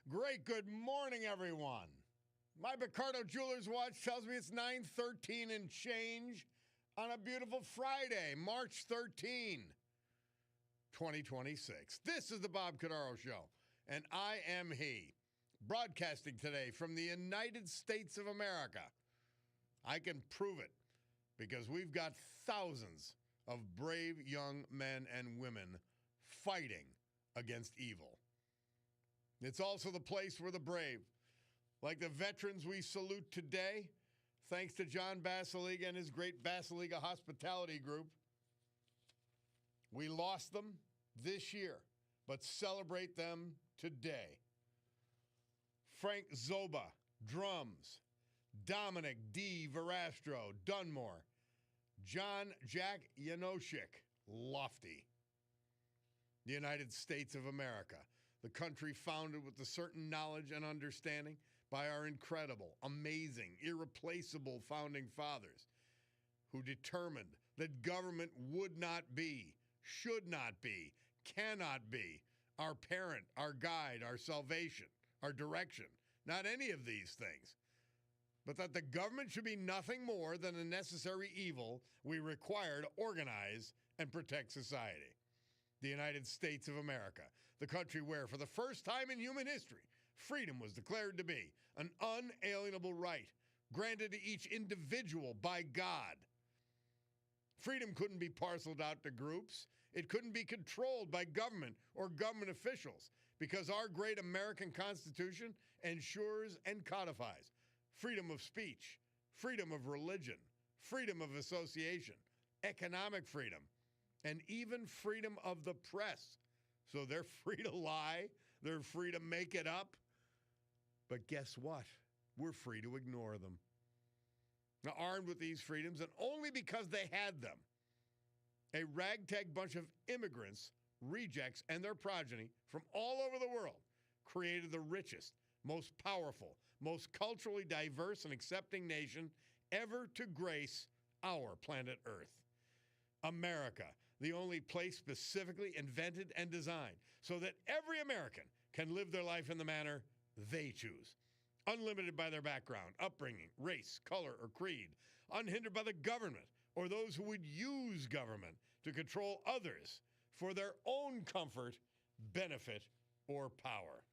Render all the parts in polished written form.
Great good morning, everyone. My Cordaro Jewelers watch tells me it's 9:13 and change on a beautiful Friday, March 13, 2026. This is the Bob Cordaro Show, and I am he. Broadcasting today from the United States of America. I can prove it because we've got thousands of brave young men and women fighting against evil. It's also the place where the brave, like the veterans we salute today, thanks to John Basiliga and his great Basiliga Hospitality Group. We lost them this year, but celebrate them today. Frank Zoba, drums. Dominic D. Verastro, Dunmore. John Jack Janoschik, Lofty. The United States of America, the country founded with a certain knowledge and understanding by our incredible, amazing, irreplaceable founding fathers who determined that government would not be, should not be, cannot be our parent, our guide, our salvation, our direction. Not any of these things. But that the government should be nothing more than a necessary evil we require to organize and protect society. The United States of America, the country where, for the first time in human history, freedom was declared to be an unalienable right granted to each individual by God. Freedom couldn't be parceled out to groups. It couldn't be controlled by government or government officials because our great American Constitution ensures and codifies freedom of speech, freedom of religion, freedom of association, economic freedom, and even freedom of the press. So they're free to lie. They're free to make it up. But guess what? We're free to ignore them. Now, armed with these freedoms, and only because they had them, a ragtag bunch of immigrants, rejects, and their progeny from all over the world created the richest, most powerful, most culturally diverse and accepting nation ever to grace our planet Earth. America, the only place specifically invented and designed so that every American can live their life in the manner they choose, unlimited by their background, upbringing, race, color, or creed, unhindered by the government or those who would use government to control others for their own comfort, benefit, or power.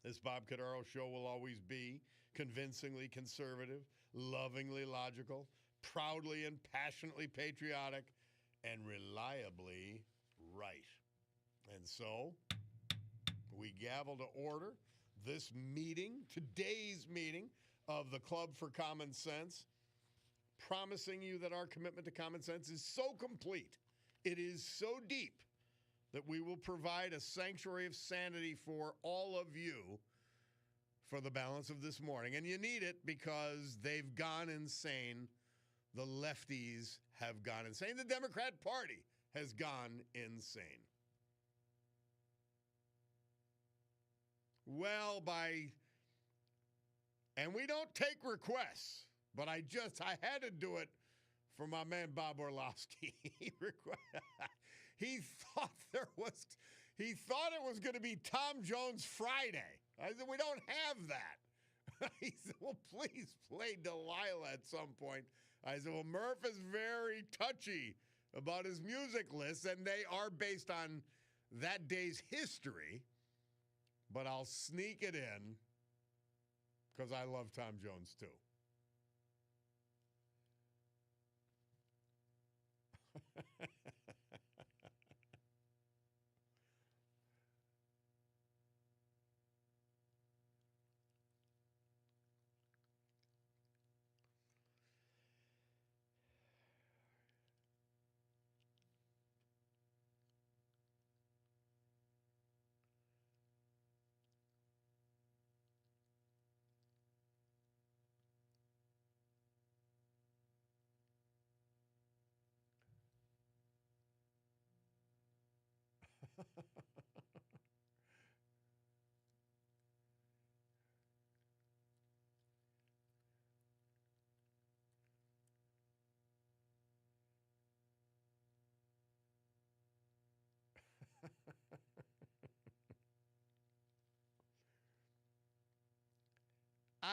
This Bob Cordaro Show will always be convincingly conservative, lovingly logical, proudly and passionately patriotic, and reliably right. And so, we gavel to order this meeting, today's meeting of the Club for Common Sense, promising you that our commitment to common sense is so complete, it is so deep, that we will provide a sanctuary of sanity for all of you for the balance of this morning. And you need it because they've gone insane. The lefties have gone insane. The Democrat Party has gone insane. Well, and we don't take requests, but I had to do it for my man Bob Orlovsky. He thought it was going to be Tom Jones Friday. I said, we don't have that. He said, well, please play Delilah at some point. I said, well, Murph is very touchy about his music lists, and they are based on that day's history, but I'll sneak it in because I love Tom Jones too.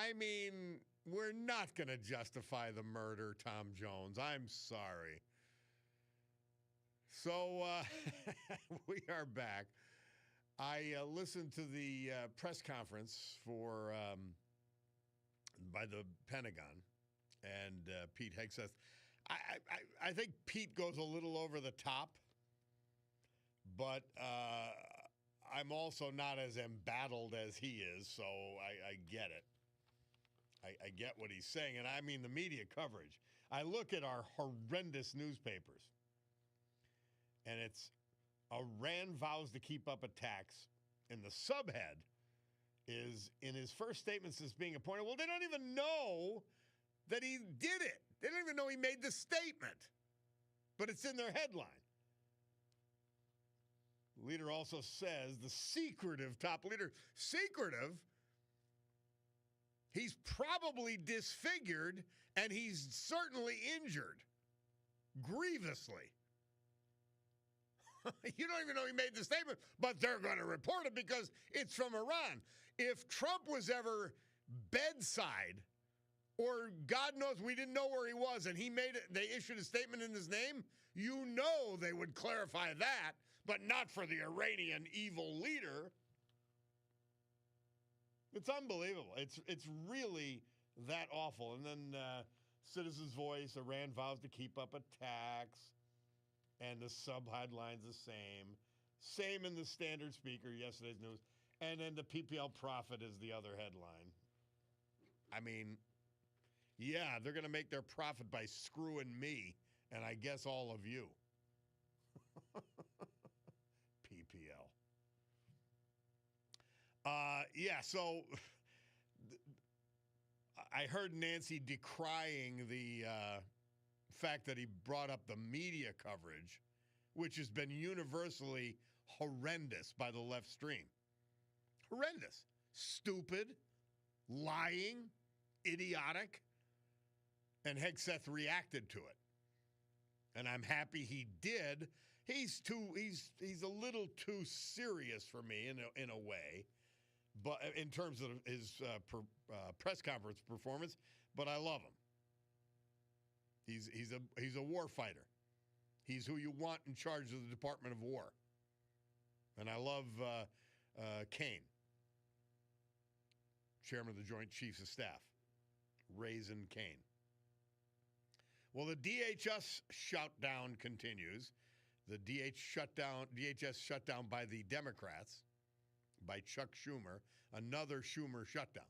I mean, we're not going to justify the murder, Tom Jones. I'm sorry. So we are back. I listened to the press conference by the Pentagon and Pete Hegseth. I think Pete goes a little over the top, but I'm also not as embattled as he is, so I get it. I get what he's saying, and I mean the media coverage. I look at our horrendous newspapers, and it's Iran vows to keep up attacks, and the subhead is, in his first statement since being appointed, well, they don't even know that he did it. They don't even know he made the statement, but it's in their headline. The leader also says the secretive top leader, secretive, he's probably disfigured and he's certainly injured grievously. You don't even know he made the statement, but they're going to report it because it's from Iran. If Trump was ever bedside, or God knows we didn't know where he was, and they issued a statement in his name, you know they would clarify that, but not for the Iranian evil leader. It's unbelievable. It's really that awful. And then Citizen's Voice, Iran vows to keep up attacks. And the sub-headline's the same. Same in the Standard Speaker, yesterday's news. And then the PPL Profit is the other headline. I mean, yeah, they're going to make their profit by screwing me, and I guess all of you. PPL. Yeah, so I heard Nancy decrying the fact that he brought up the media coverage, which has been universally horrendous by the left stream. Horrendous. Stupid, lying, idiotic. And Hegseth reacted to it. And I'm happy he did. He's a little too serious for me in a way, but in terms of his press conference performance, but I love him. He's a war fighter. He's who you want in charge of the Department of War. And I love Kane, chairman of the Joint Chiefs of Staff, Raisin Kane. Well, the DHS shutdown continues. The DHS shutdown by the Democrats, by Chuck Schumer, another Schumer shutdown.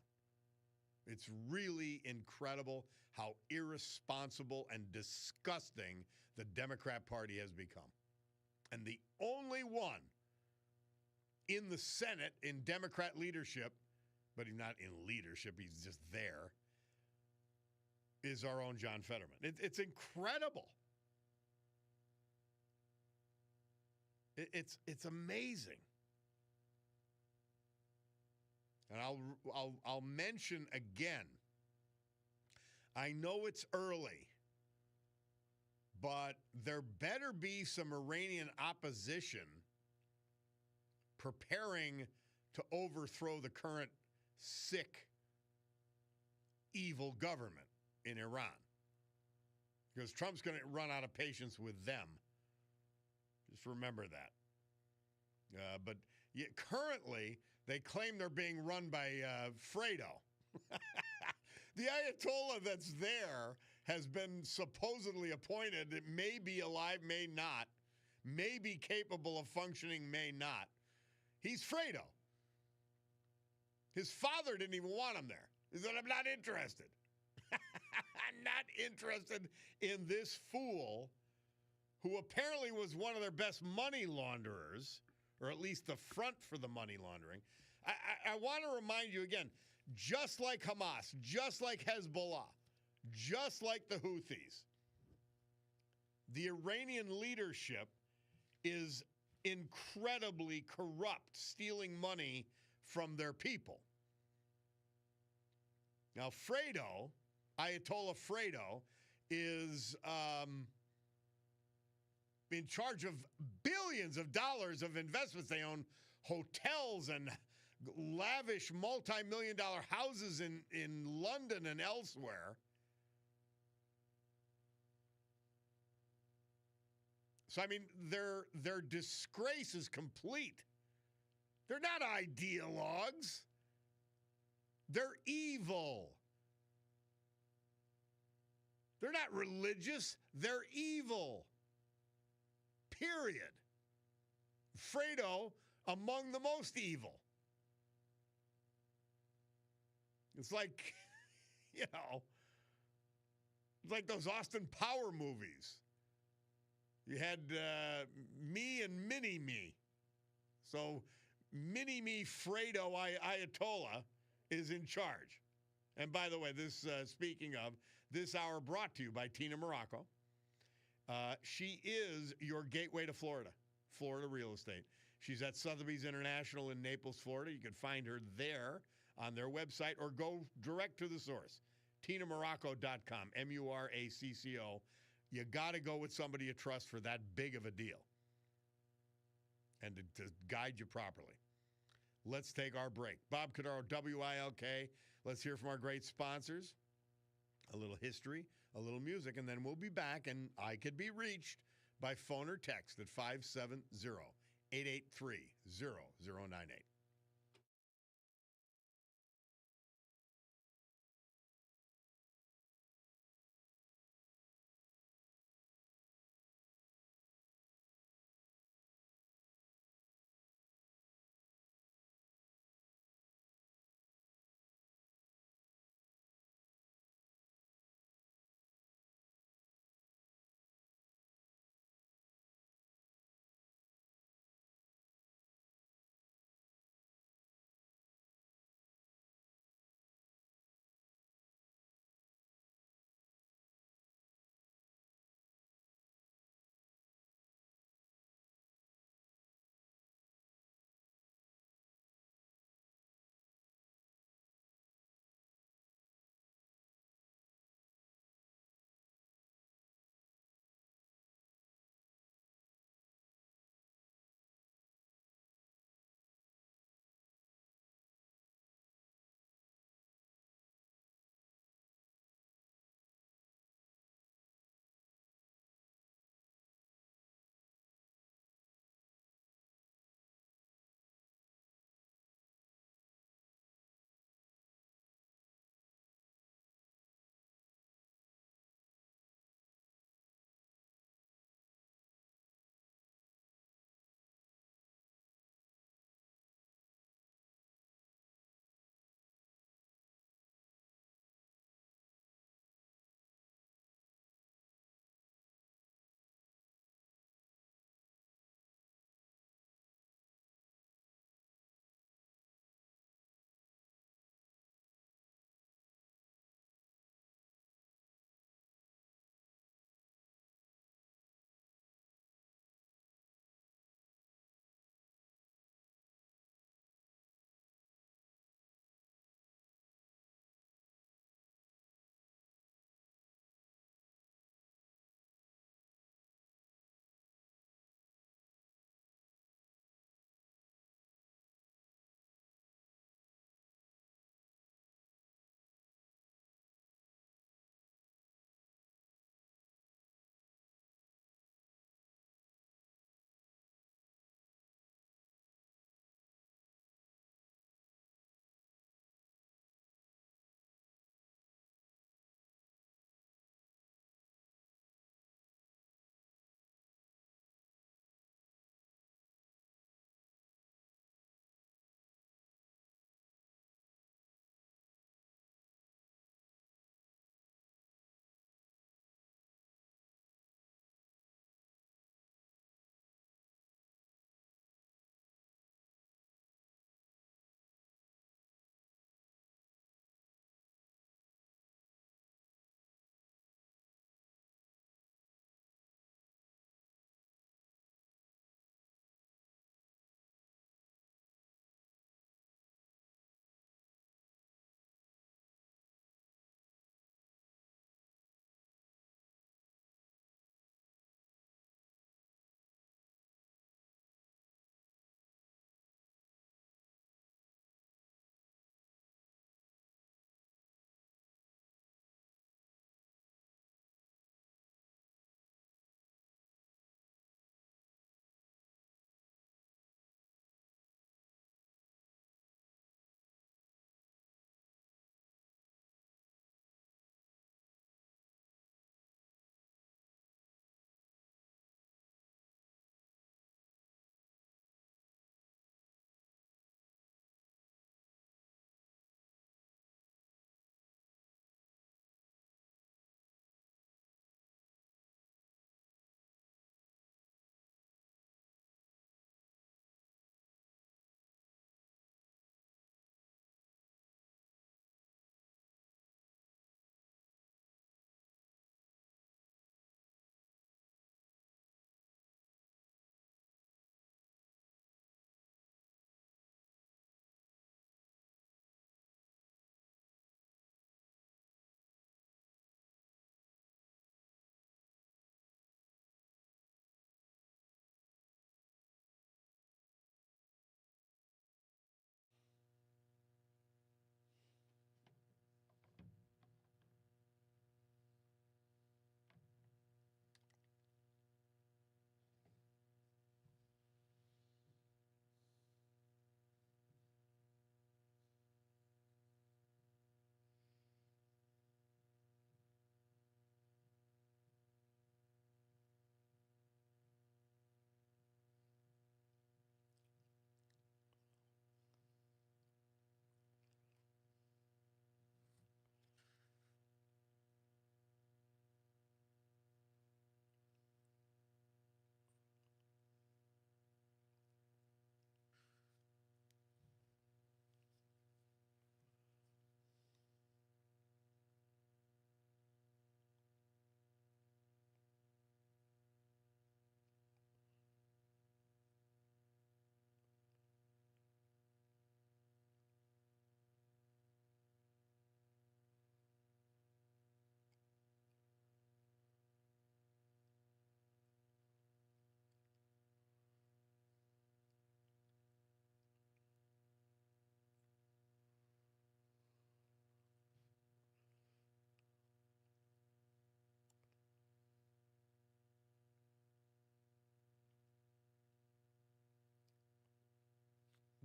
It's really incredible how irresponsible and disgusting the Democrat Party has become. And the only one in the Senate in Democrat leadership, but he's not in leadership, he's just there, is our own John Fetterman. It's incredible. It's amazing. And I'll mention again, I know it's early, but there better be some Iranian opposition preparing to overthrow the current sick, evil government in Iran. Because Trump's going to run out of patience with them. Just remember that. But yet currently, they claim they're being run by Fredo. The Ayatollah that's there has been supposedly appointed. It may be alive, may not. May be capable of functioning, may not. He's Fredo. His father didn't even want him there. He said, I'm not interested. I'm not interested in this fool who apparently was one of their best money launderers, or at least the front for the money laundering. I want to remind you again, just like Hamas, just like Hezbollah, just like the Houthis, the Iranian leadership is incredibly corrupt, stealing money from their people. Now, Fredo, Ayatollah Fredo, is in charge of billions of dollars of investments. They own hotels and lavish multi-million dollar houses in London and elsewhere. So, I mean, their disgrace is complete. They're not ideologues. They're evil. They're not religious. They're evil. Period. Fredo, among the most evil. It's like, it's like those Austin Power movies. You had me and Mini-Me. So Mini-Me Fredo Ayatollah is in charge. And by the way, this speaking of, this hour brought to you by Tina Morocco. She is your gateway to Florida real estate. She's at Sotheby's International in Naples, Florida. You can find her there on their website or go direct to the source, tinamorocco.com, Muracco. You got to go with somebody you trust for that big of a deal and to guide you properly. Let's take our break. Bob Cordaro, WILK. Let's hear from our great sponsors. A little history, a little music, and then we'll be back, and I could be reached by phone or text at 570-883-0098.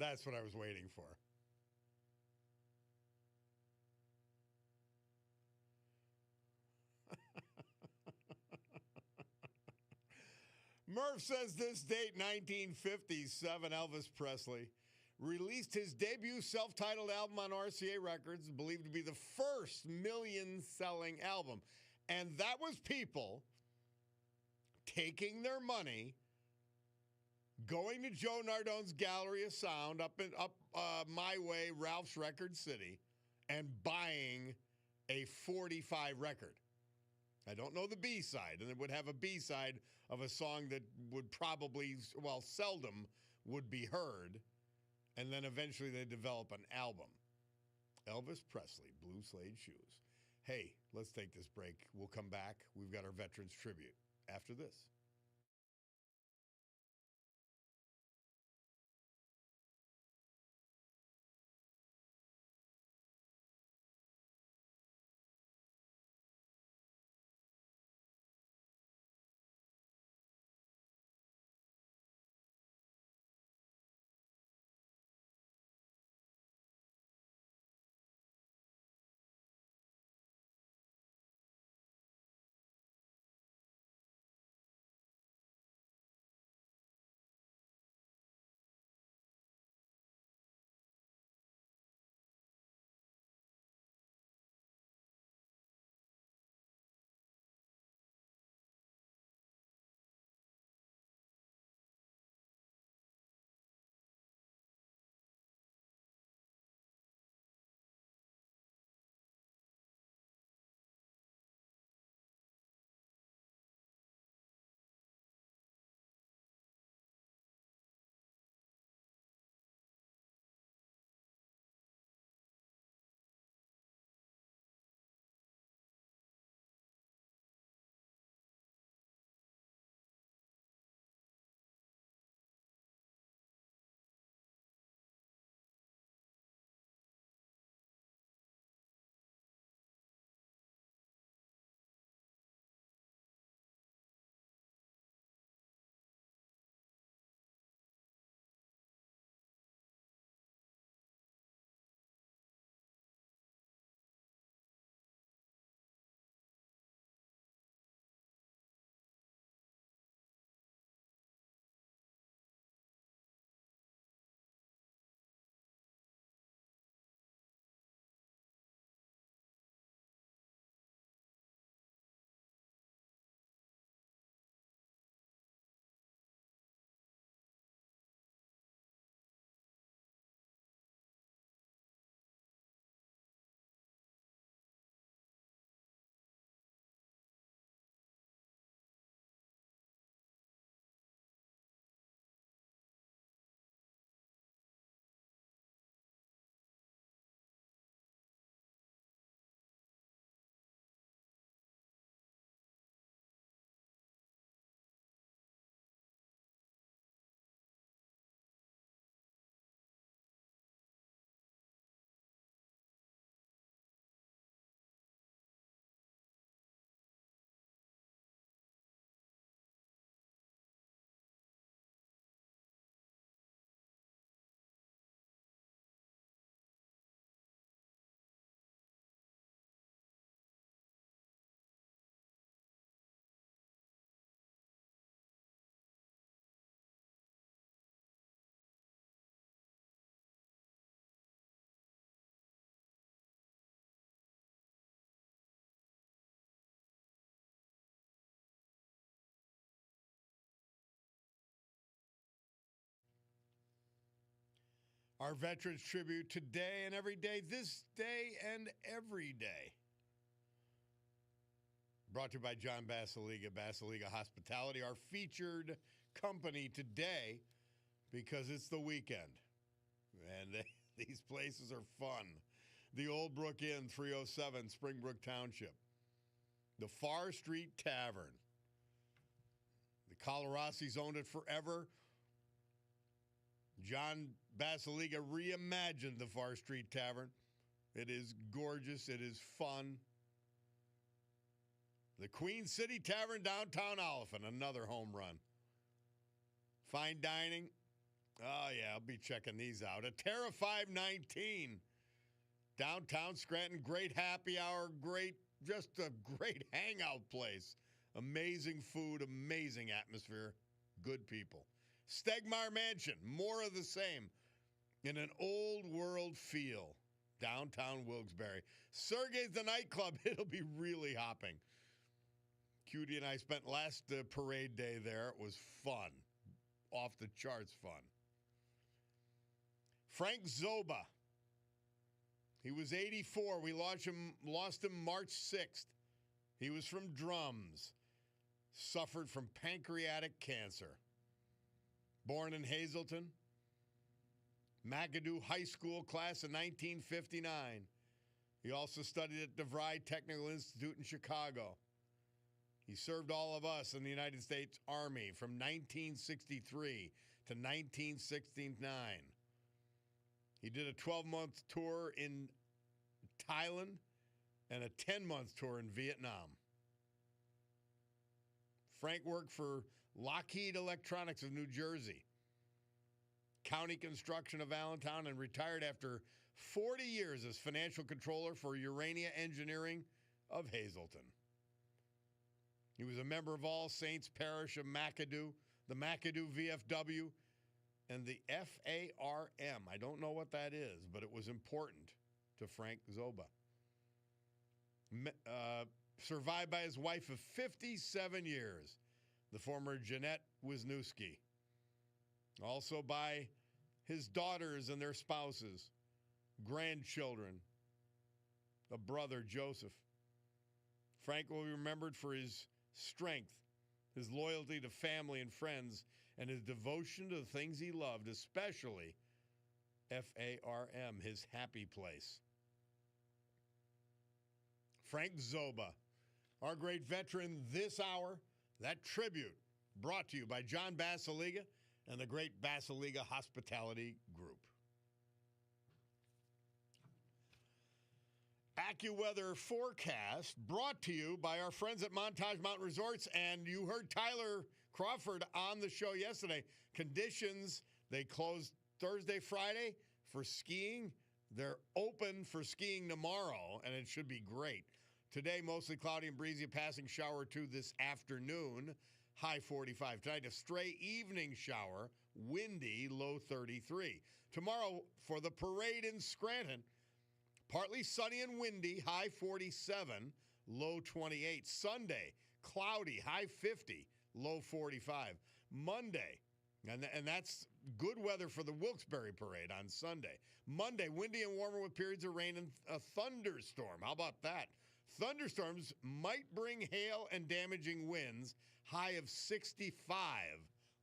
That's what I was waiting for. Murph says this date, 1957, Elvis Presley released his debut self-titled album on RCA Records, believed to be the first million-selling album. And that was people taking their money, going to Joe Nardone's Gallery of Sound up my way, Ralph's Record City, and buying a 45 record. I don't know the B-side, and it would have a B-side of a song that would probably, well, seldom would be heard, and then eventually they develop an album. Elvis Presley, Blue Suede Shoes. Hey, let's take this break. We'll come back. We've got our Veterans Tribute after this. Our Veterans Tribute today and every day, this day and every day. Brought to you by John Basiliga Hospitality, our featured company today because it's the weekend. And these places are fun. The Old Brook Inn, 307 Springbrook Township. The Far Street Tavern. The Colorasi's owned it forever. John Basiliga reimagined the Far Street Tavern. It is gorgeous. It is fun. The Queen City Tavern, downtown Oliphant, another home run. Fine dining, Oh, yeah, I'll be checking these out. A Terra 519, downtown Scranton, great happy hour, just a great hangout place. Amazing food, amazing atmosphere, good people. Stegmaier Mansion, more of the same, in an old world feel, downtown Wilkes-Barre. Sergey's the nightclub, it'll be really hopping. Cutie and I spent last parade day there. It was fun, off the charts fun. Frank Zoba, he was 84. We lost him March 6th. He was from Drums, suffered from pancreatic cancer. Born in Hazleton, McAdoo High School class of 1959. He also studied at DeVry Technical Institute in Chicago. He served all of us in the United States Army from 1963 to 1969. He did a 12-month tour in Thailand and a 10-month tour in Vietnam. Frank worked for Lockheed Electronics of New Jersey, County Construction of Allentown, and retired after 40 years as financial controller for Urania Engineering of Hazleton. He was a member of All Saints Parish of McAdoo, the McAdoo VFW, and the FARM. I don't know what that is, but it was important to Frank Zoba. Survived by his wife of 57 years, the former Jeanette Wisniewski. Also by his daughters and their spouses, grandchildren, a brother, Joseph. Frank will be remembered for his strength, his loyalty to family and friends, and his devotion to the things he loved, especially FARM, his happy place. Frank Zoba, our great veteran this hour. That tribute brought to you by John Basiliga and the great Basiliga Hospitality Group. AccuWeather forecast brought to you by our friends at Montage Mountain Resorts. And you heard Tyler Crawford on the show yesterday. Conditions, they closed Thursday, Friday for skiing. They're open for skiing tomorrow, and it should be great. Today, mostly cloudy and breezy, a passing shower or two this afternoon, high 45. Tonight, a stray evening shower, windy, low 33. Tomorrow, for the parade in Scranton, partly sunny and windy, high 47, low 28. Sunday, cloudy, high 50, low 45. Monday, and that's good weather for the Wilkes-Barre parade on Sunday. Monday, windy and warmer with periods of rain and a thunderstorm. How about that? Thunderstorms might bring hail and damaging winds, high of 65,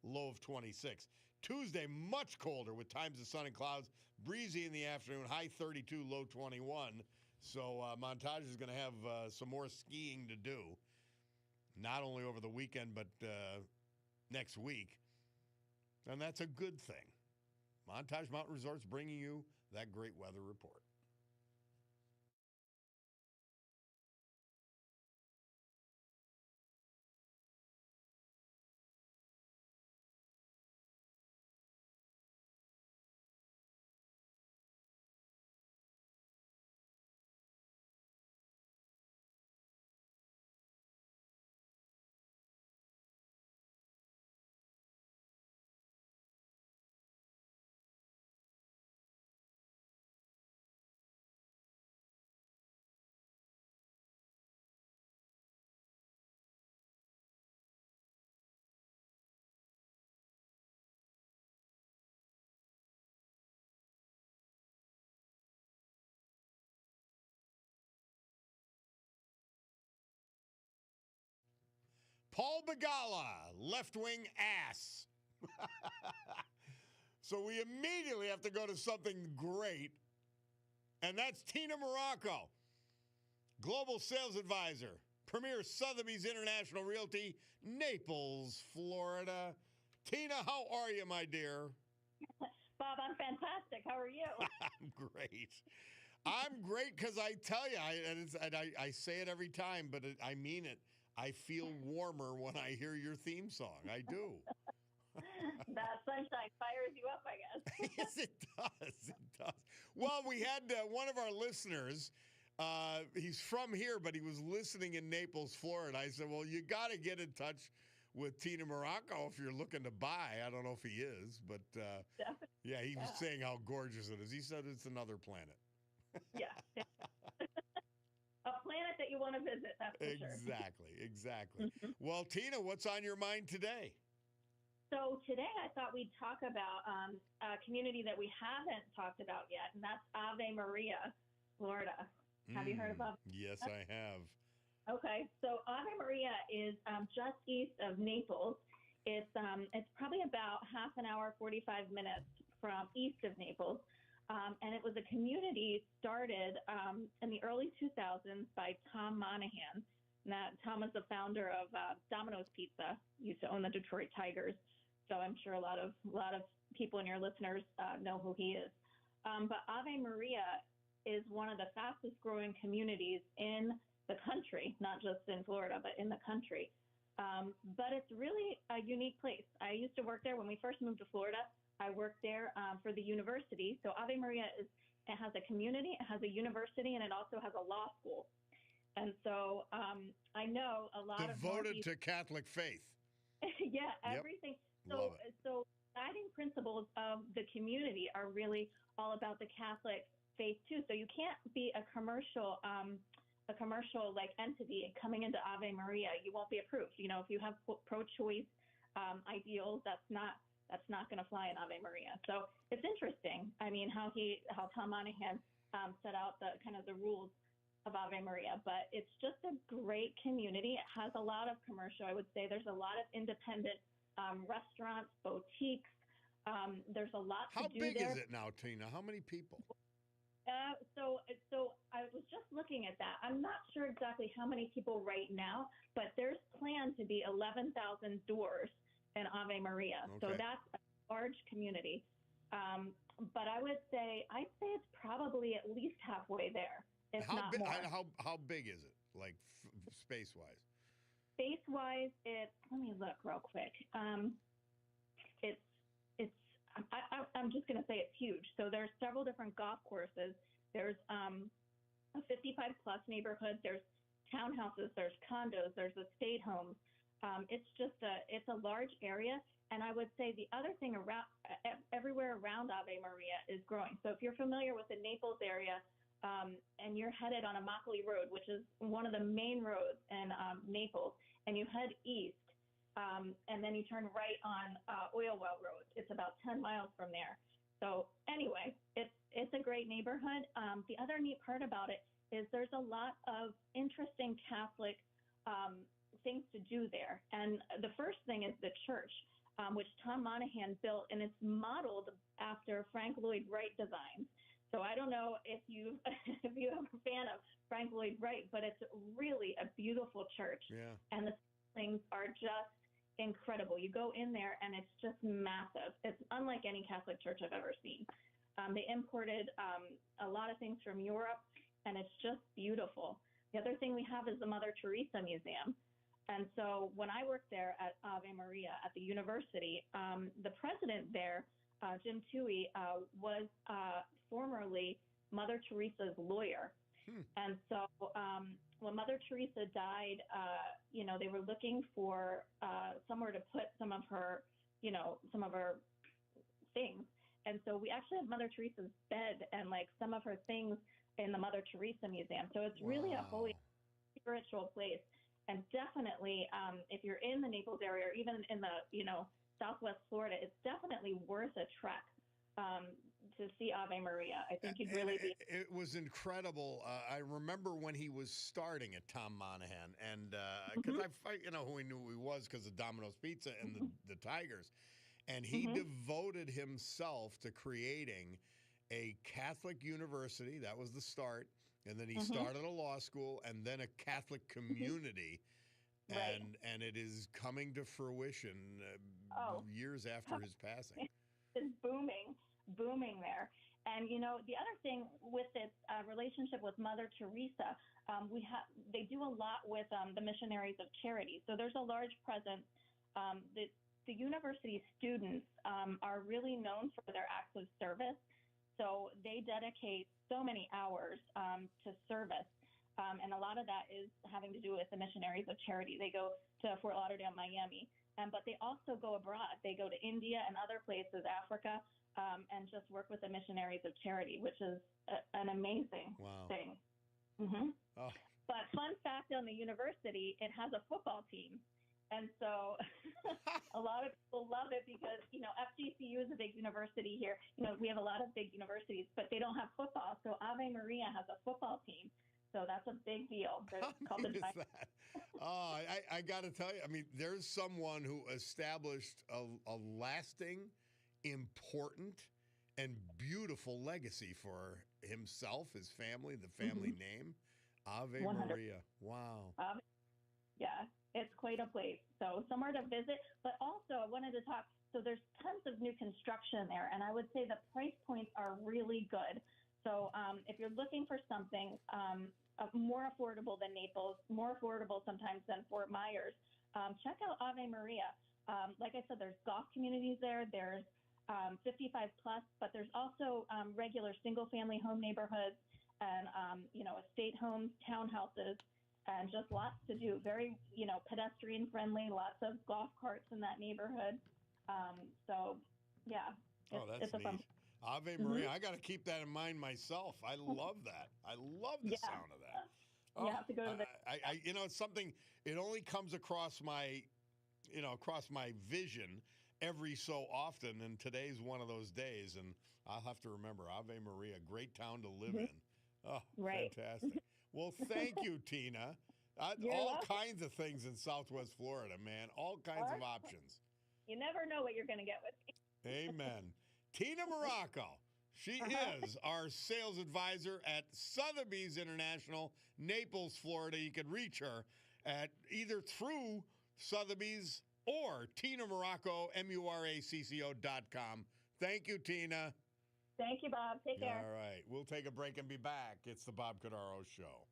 low of 26. Tuesday, much colder with times of sun and clouds, breezy in the afternoon, high 32, low 21. So Montage is going to have some more skiing to do, not only over the weekend, but next week. And that's a good thing. Montage Mountain Resorts bringing you that great weather report. Paul Begala, left-wing ass. So we immediately have to go to something great, and that's Tina Morocco, Global Sales Advisor, Premier Sotheby's International Realty, Naples, Florida. Tina, how are you, my dear? Bob, I'm fantastic. How are you? I'm great. I'm great because I tell you, I say it every time, but I mean it. I feel warmer when I hear your theme song. I do. That sunshine fires you up, I guess. Yes, it does. It does. Well, we had one of our listeners. He's from here, but he was listening in Naples, Florida. I said, well, you got to get in touch with Tina Morocco if you're looking to buy. I don't know if he is, but yeah, he was saying how gorgeous it is. He said it's another planet. Yeah. A planet that you want to visit, that's for sure. Exactly. Well, Tina, what's on your mind today? So today I thought we'd talk about a community that we haven't talked about yet, and that's Ave Maria, Florida. Have you heard of Ave? Yes, I have. Okay, so Ave Maria is just east of Naples. It's probably about half an hour, 45 minutes from east of Naples. And it was a community started in the early 2000s by Tom Monahan. Now, Tom is the founder of Domino's Pizza, used to own the Detroit Tigers. So I'm sure a lot of people and your listeners know who he is. But Ave Maria is one of the fastest growing communities in the country, not just in Florida, but in the country. But it's really a unique place. I used to work there when we first moved to Florida. I worked there for the university. So Ave Maria it has a community, it has a university, and it also has a law school. And so I know a lot devoted to Catholic faith. Yeah, everything. So guiding principles of the community are really all about the Catholic faith too. So you can't be a commercial like entity coming into Ave Maria. You won't be approved. You know, if you have pro-choice ideals, that's not going to fly in Ave Maria. So it's interesting. I mean, how Tom Monahan set out the rules of Ave Maria, but it's just a great community. It has a lot of commercial. I would say there's a lot of independent restaurants, boutiques. There's a lot to do there. How big is it now, Tina? How many people? So I was just looking at that. I'm not sure exactly how many people right now, but there's planned to be 11,000 doors in Ave Maria. Okay. So that's a large community. But I'd say it's probably at least halfway there, if not more. How big is it, like space-wise? Space-wise, let me look real quick. I'm just going to say it's huge. So there's several different golf courses. There's a 55-plus neighborhood. There's townhouses. There's condos. There's estate homes. It's a large area. And I would say the other thing everywhere around Ave Maria is growing. So if you're familiar with the Naples area, and you're headed on Immokalee Road, which is one of the main roads in Naples, and you head east, and then you turn right on Oil Well Road. It's about 10 miles from there. So anyway, it's a great neighborhood. The other neat part about it is there's a lot of interesting Catholic things to do there. And the first thing is the church, which Tom Monahan built, and it's modeled after Frank Lloyd Wright designs. So I don't know if you're a fan of Frank Lloyd Wright, but it's really a beautiful church. Yeah. And the things are just incredible. You go in there and it's just massive. It's unlike any Catholic church I've ever seen. They imported a lot of things from Europe, and it's just beautiful. The other thing we have is the Mother Teresa Museum. And so when I worked there at Ave Maria at the university, the president there, Jim Toohey, was formerly Mother Teresa's lawyer. And so when Mother Teresa died, they were looking for somewhere to put some of her things. And so we actually have Mother Teresa's bed and like some of her things in the Mother Teresa Museum. So it's really a holy spiritual place. And definitely, if you're in the Naples area or even in the, Southwest Florida, it's definitely worth a trek to see Ave Maria. I think you'd really be. It was incredible. I remember when he was starting at Tom Monahan, and because who he knew who he was because of Domino's Pizza and the Tigers, and he devoted himself to creating a Catholic university. That was the start, and then he started a law school, and then a Catholic community. Right. And it is coming to fruition years after his passing. It's booming there. And, the other thing with its relationship with Mother Teresa, they do a lot with the Missionaries of Charity. So there's a large presence. the university students are really known for their acts of service. So they dedicate so many hours to service. And a lot of that is having to do with the Missionaries of Charity. They go to Fort Lauderdale, Miami, but they also go abroad. They go to India and other places, Africa, and just work with the Missionaries of Charity, which is an amazing thing. Mm-hmm. Oh. But fun fact on the university, it has a football team. And so a lot of people love it because, FGCU is a big university here. We have a lot of big universities, but they don't have football. So Ave Maria has a football team. So that's a big deal. How neat is that? Oh, I got to tell you, there's someone who established a lasting, important, and beautiful legacy for himself, his family, the family name, Ave 100. Maria. Wow. Yeah, it's quite a place. So somewhere to visit, but also I wanted to talk. So there's tons of new construction there, and I would say the price points are really good. So if you're looking for something more affordable than Naples, more affordable sometimes than Fort Myers, check out Ave Maria. Like I said, there's golf communities there. There's 55 plus, but there's also regular single-family home neighborhoods and estate homes, townhouses, and just lots to do. Very pedestrian-friendly. Lots of golf carts in that neighborhood. So yeah, that's a fun. neat. Ave Maria. I got to keep that in mind myself. I love that. I love the sound of that. You have to go to the. It's something. It only comes across my vision every so often, and today's one of those days. And I'll have to remember Ave Maria, great town to live in. Oh, right. Fantastic. Well, thank you, Tina. All kinds of things in Southwest Florida, man. All kinds of options. You never know what you're going to get with me. Amen. Tina Morocco. She is our sales advisor at Sotheby's International, Naples, Florida. You can reach her at either through Sotheby's or Tina Morocco, MURACCO.com. Thank you, Tina. Thank you, Bob. Take care. All right. We'll take a break and be back. It's the Bob Cordaro Show.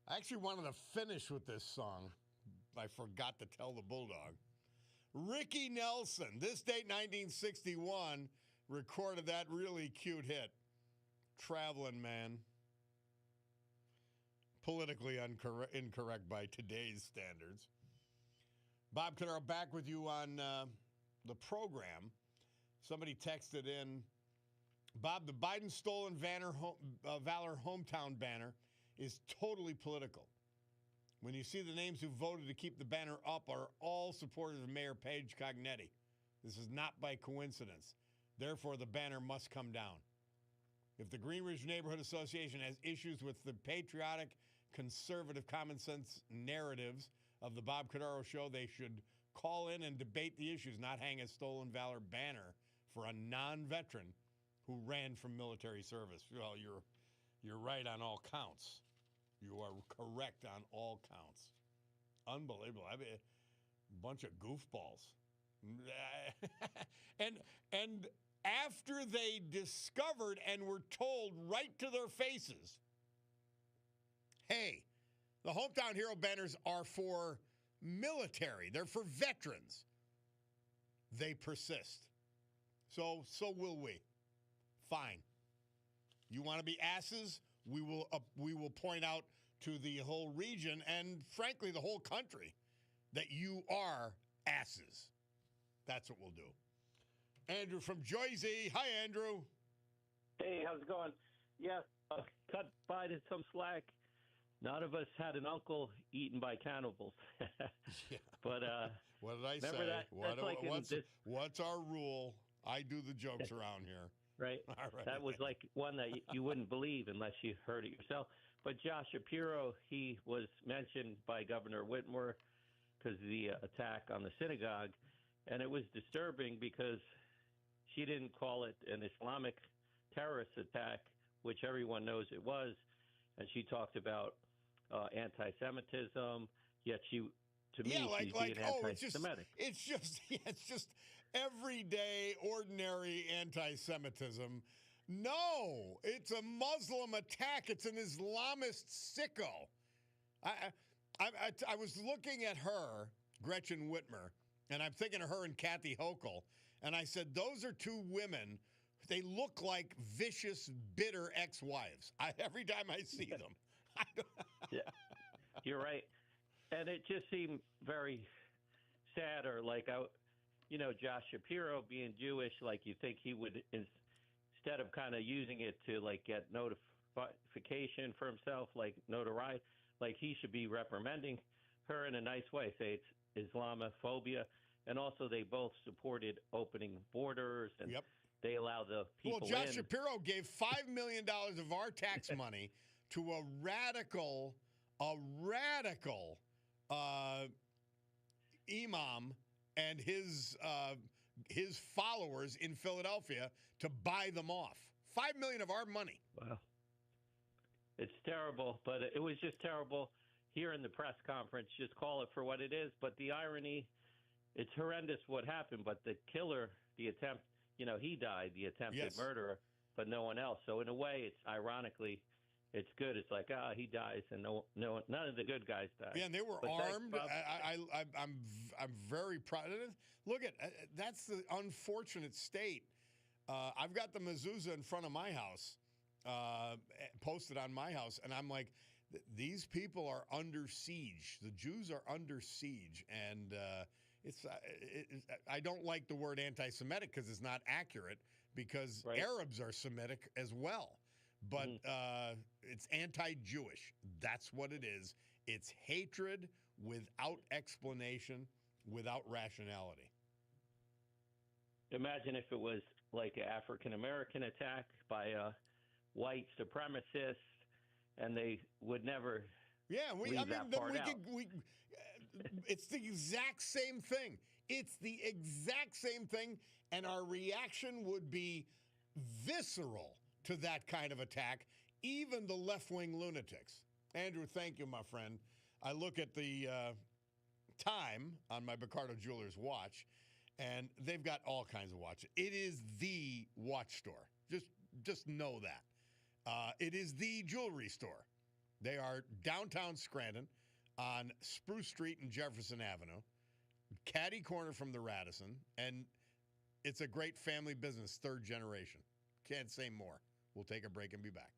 I actually wanted to finish with this song. I forgot to tell the Bulldog. Ricky Nelson, this date 1961, recorded that really cute hit, Traveling Man. Politically incorrect by today's standards. Bob Cordaro back with you on the program. Somebody texted in, Bob, the Biden stolen Valor hometown banner is totally political. When you see the names who voted to keep the banner up are all supporters of Mayor Paige Cognetti. This is not by coincidence. Therefore, the banner must come down. If the Green Ridge Neighborhood Association has issues with the patriotic, conservative, common sense narratives of the Bob Cordaro Show, they should call in and debate the issues, not hang a stolen valor banner for a non-veteran who ran from military service. Well, you're right on all counts. You are correct on all counts. Unbelievable. I mean, a bunch of goofballs. and after they discovered and were told right to their faces, hey, the hometown hero banners are for military. They're for veterans. They persist. So will we. Fine. You want to be asses? We will point out to the whole region and, frankly, the whole country that you are asses. That's what we'll do. Andrew from Jersey. Hi, Andrew. Hey, how's it going? Yeah, cut Biden some slack. None of us had an uncle eaten by cannibals. Yeah. But what did I say? What's our rule? I do the jokes around here. Right. All right. That was like one that you wouldn't believe unless you heard it yourself. But Josh Shapiro, he was mentioned by Governor Whitmer because of the attack on the synagogue. And it was disturbing because she didn't call it an Islamic terrorist attack, which everyone knows it was. And she talked about anti-Semitism, yet she's being anti-Semitic. It's just everyday, ordinary anti-Semitism. No, it's a Muslim attack. It's an Islamist sicko. I was looking at her, Gretchen Whitmer, and I'm thinking of her and Kathy Hochul, and I said, those are two women. They look like vicious, bitter ex-wives. Every time I see them. Yeah, you're right. And it just seemed very sad, or like, Josh Shapiro being Jewish, like you think he would, instead of kind of using it to like get notification for himself, like notoriety, like he should be reprimanding her in a nice way, say it's Islamophobia. And also they both supported opening borders and they allow the people in. Well, Josh Shapiro gave $5 million of our tax money to a radical imam and his followers in Philadelphia to buy them off. $5 million of our money. Wow. It's terrible, but it was just terrible here in the press conference. Just call it for what it is. But the irony, it's horrendous what happened, but the killer, the attempt, he died, the attempted murderer, but no one else. So in a way, it's ironically, it's good. It's like, he dies, and none of the good guys died. Yeah, and they were armed. I'm very proud. Look at that's the unfortunate state. I've got the mezuzah in front of my house, posted on my house, and I'm like, these people are under siege. The Jews are under siege, and I don't like the word anti-Semitic because it's not accurate, because Arabs are Semitic as well. But it's anti-Jewish. That's what it is. It's hatred without explanation, without rationality. Imagine if it was like an African-American attack by a white supremacist, and they would never it's the exact same thing. It's the exact same thing, and our reaction would be visceral to that kind of attack, even the left-wing lunatics. Andrew, thank you, my friend. I look at the time on my Bacardo Jewelers watch, and they've got all kinds of watches. It is the watch store. Just know that. It is the jewelry store. They are downtown Scranton on Spruce Street and Jefferson Avenue, catty corner from the Radisson, and it's a great family business, third generation. Can't say more. We'll take a break and be back.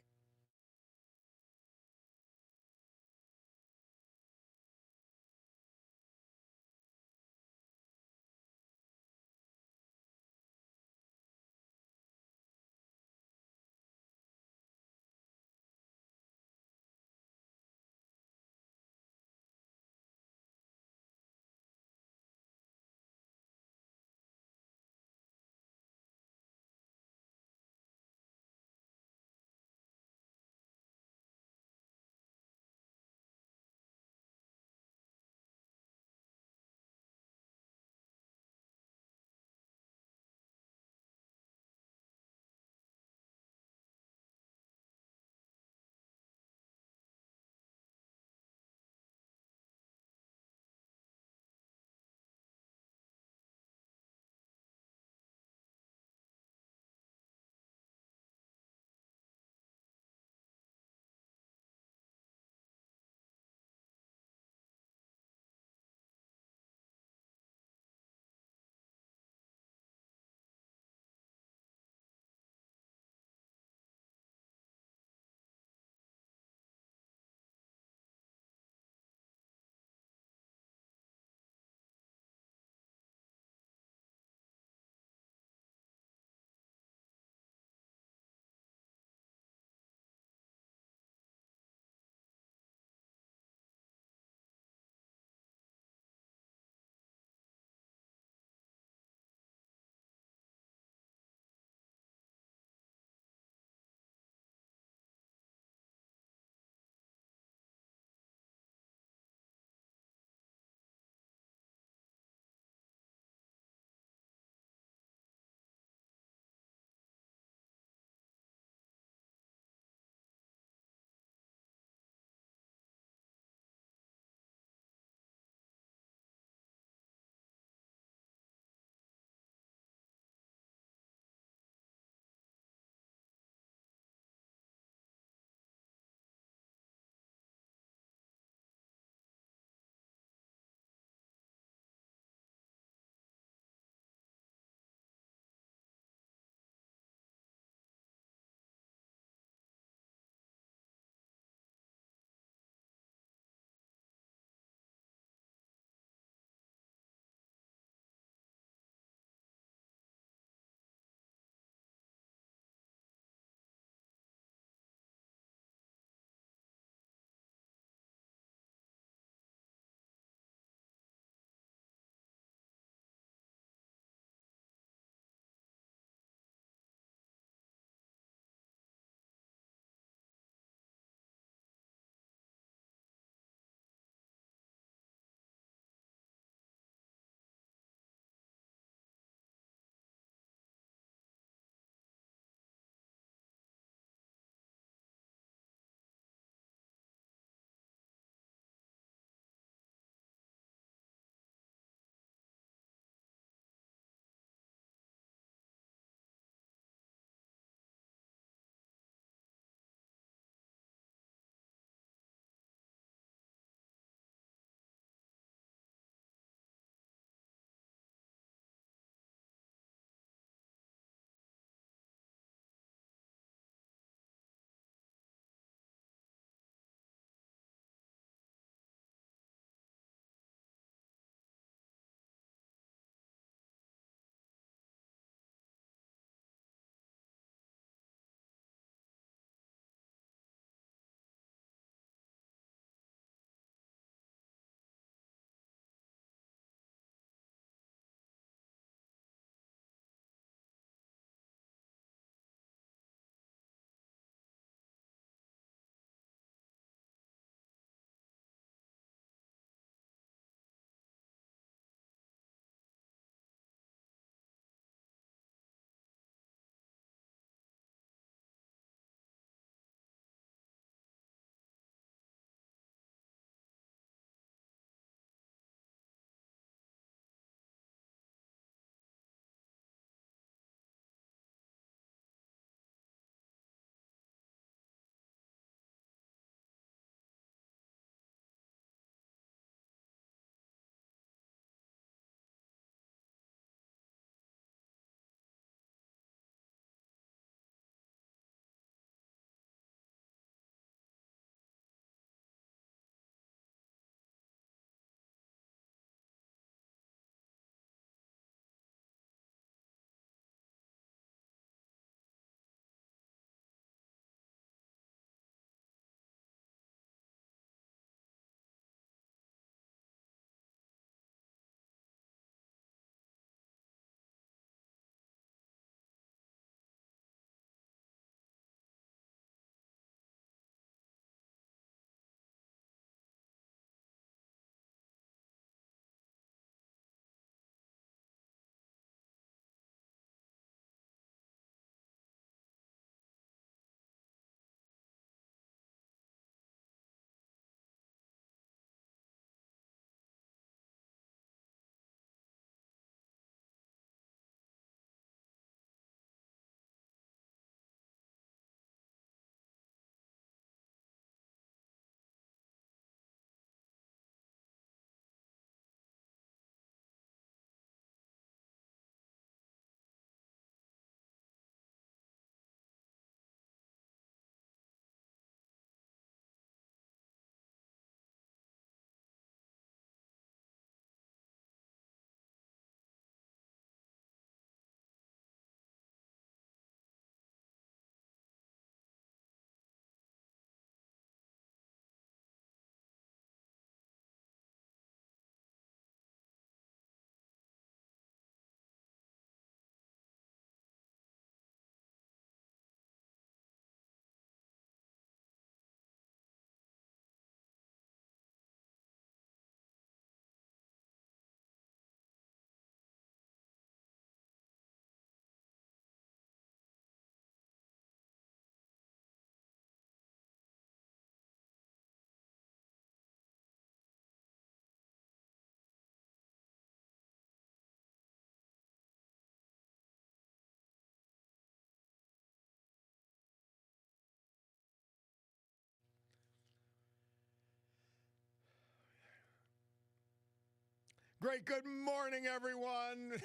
Great good morning, everyone.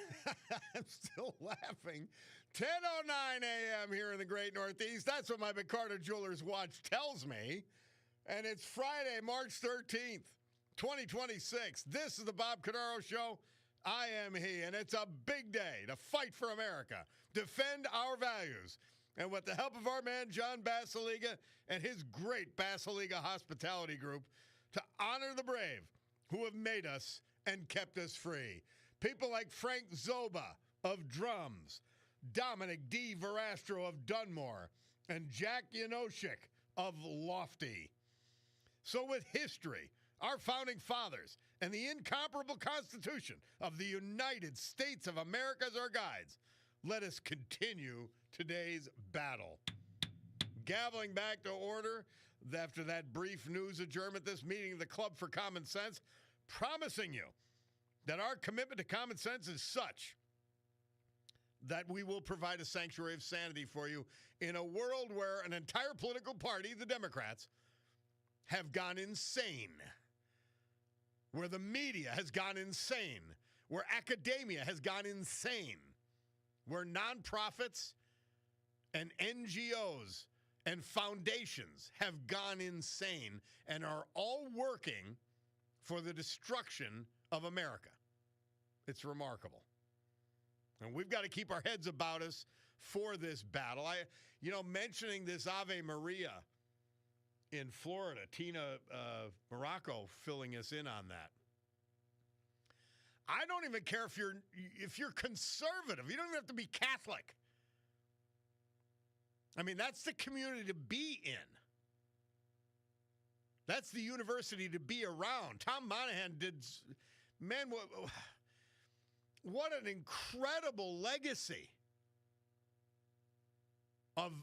I'm still laughing. 10:09 a.m. here in the great Northeast. That's what my McCarter Jewelers watch tells me. And it's Friday, March 13th, 2026. This is the Bob Cordaro Show. I am he, and it's a big day to fight for America, defend our values, and with the help of our man, John Basiliga, and his great Basiliga Hospitality Group, to honor the brave who have made us and kept us free. People like Frank Zoba of Drums, Dominic D. Verastro of Dunmore, and Jack Yanoshik of Lofty. So with history, our founding fathers, and the incomparable Constitution of the United States of America as our guides, let us continue today's battle. Gaveling back to order after that brief news adjournment, this meeting of the Club for Common Sense, promising you that our commitment to common sense is such that we will provide a sanctuary of sanity for you in a world where an entire political party, the Democrats, have gone insane, where the media has gone insane, where academia has gone insane, where nonprofits and NGOs and foundations have gone insane and are all working for the destruction of America. It's remarkable. And we've got to keep our heads about us for this battle. Mentioning this Ave Maria in Florida, Tina Morocco filling us in on that. I don't even care if you're conservative. You don't even have to be Catholic. I mean, that's the community to be in. That's the university to be around. Tom Monahan did, man, what an incredible legacy of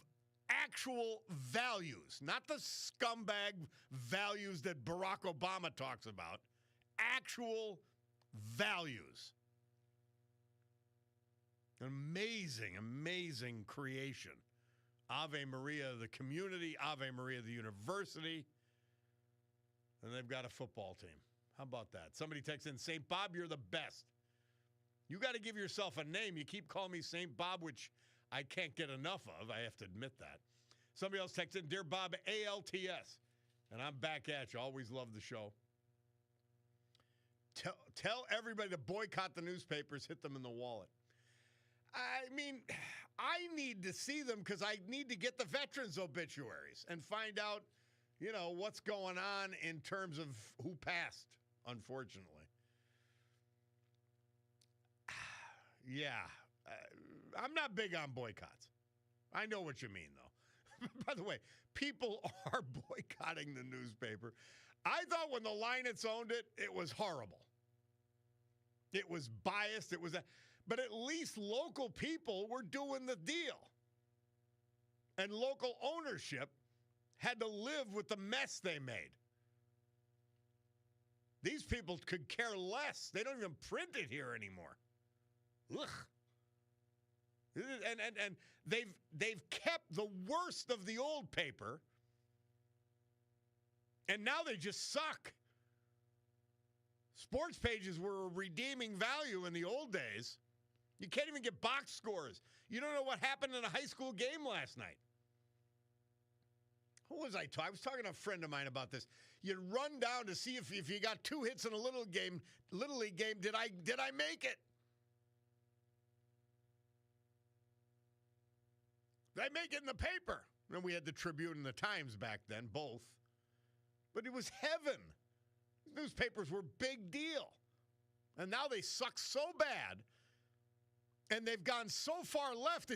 actual values, not the scumbag values that Barack Obama talks about, actual values. Amazing, amazing creation. Ave Maria, the community, Ave Maria, the university, and they've got a football team. How about that? Somebody texts in, St. Bob, you're the best. You got to give yourself a name. You keep calling me St. Bob, which I can't get enough of. I have to admit that. Somebody else texts in, Dear Bob, ALTS. And I'm back at you. Always love the show. Tell everybody to boycott the newspapers, hit them in the wallet. I mean, I need to see them because I need to get the veterans' obituaries and find out, what's going on in terms of who passed, unfortunately. Yeah, I'm not big on boycotts. I know what you mean, though. By the way, people are boycotting the newspaper. I thought when the Lions owned it, it was horrible. It was biased. But at least local people were doing the deal. And local ownership had to live with the mess they made. These people could care less. They don't even print it here anymore. Ugh. And they've kept the worst of the old paper, and now they just suck. Sports pages were a redeeming value in the old days. You can't even get box scores. You don't know what happened in a high school game last night. Who was I talking? I was talking to a friend of mine about this. You run down to see if you got 2 hits in a little league game. Did I make it? Did I make it in the paper? And we had the Tribune and the Times back then, both. But it was heaven. Newspapers were big deal. And now they suck so bad. And they've gone so far left.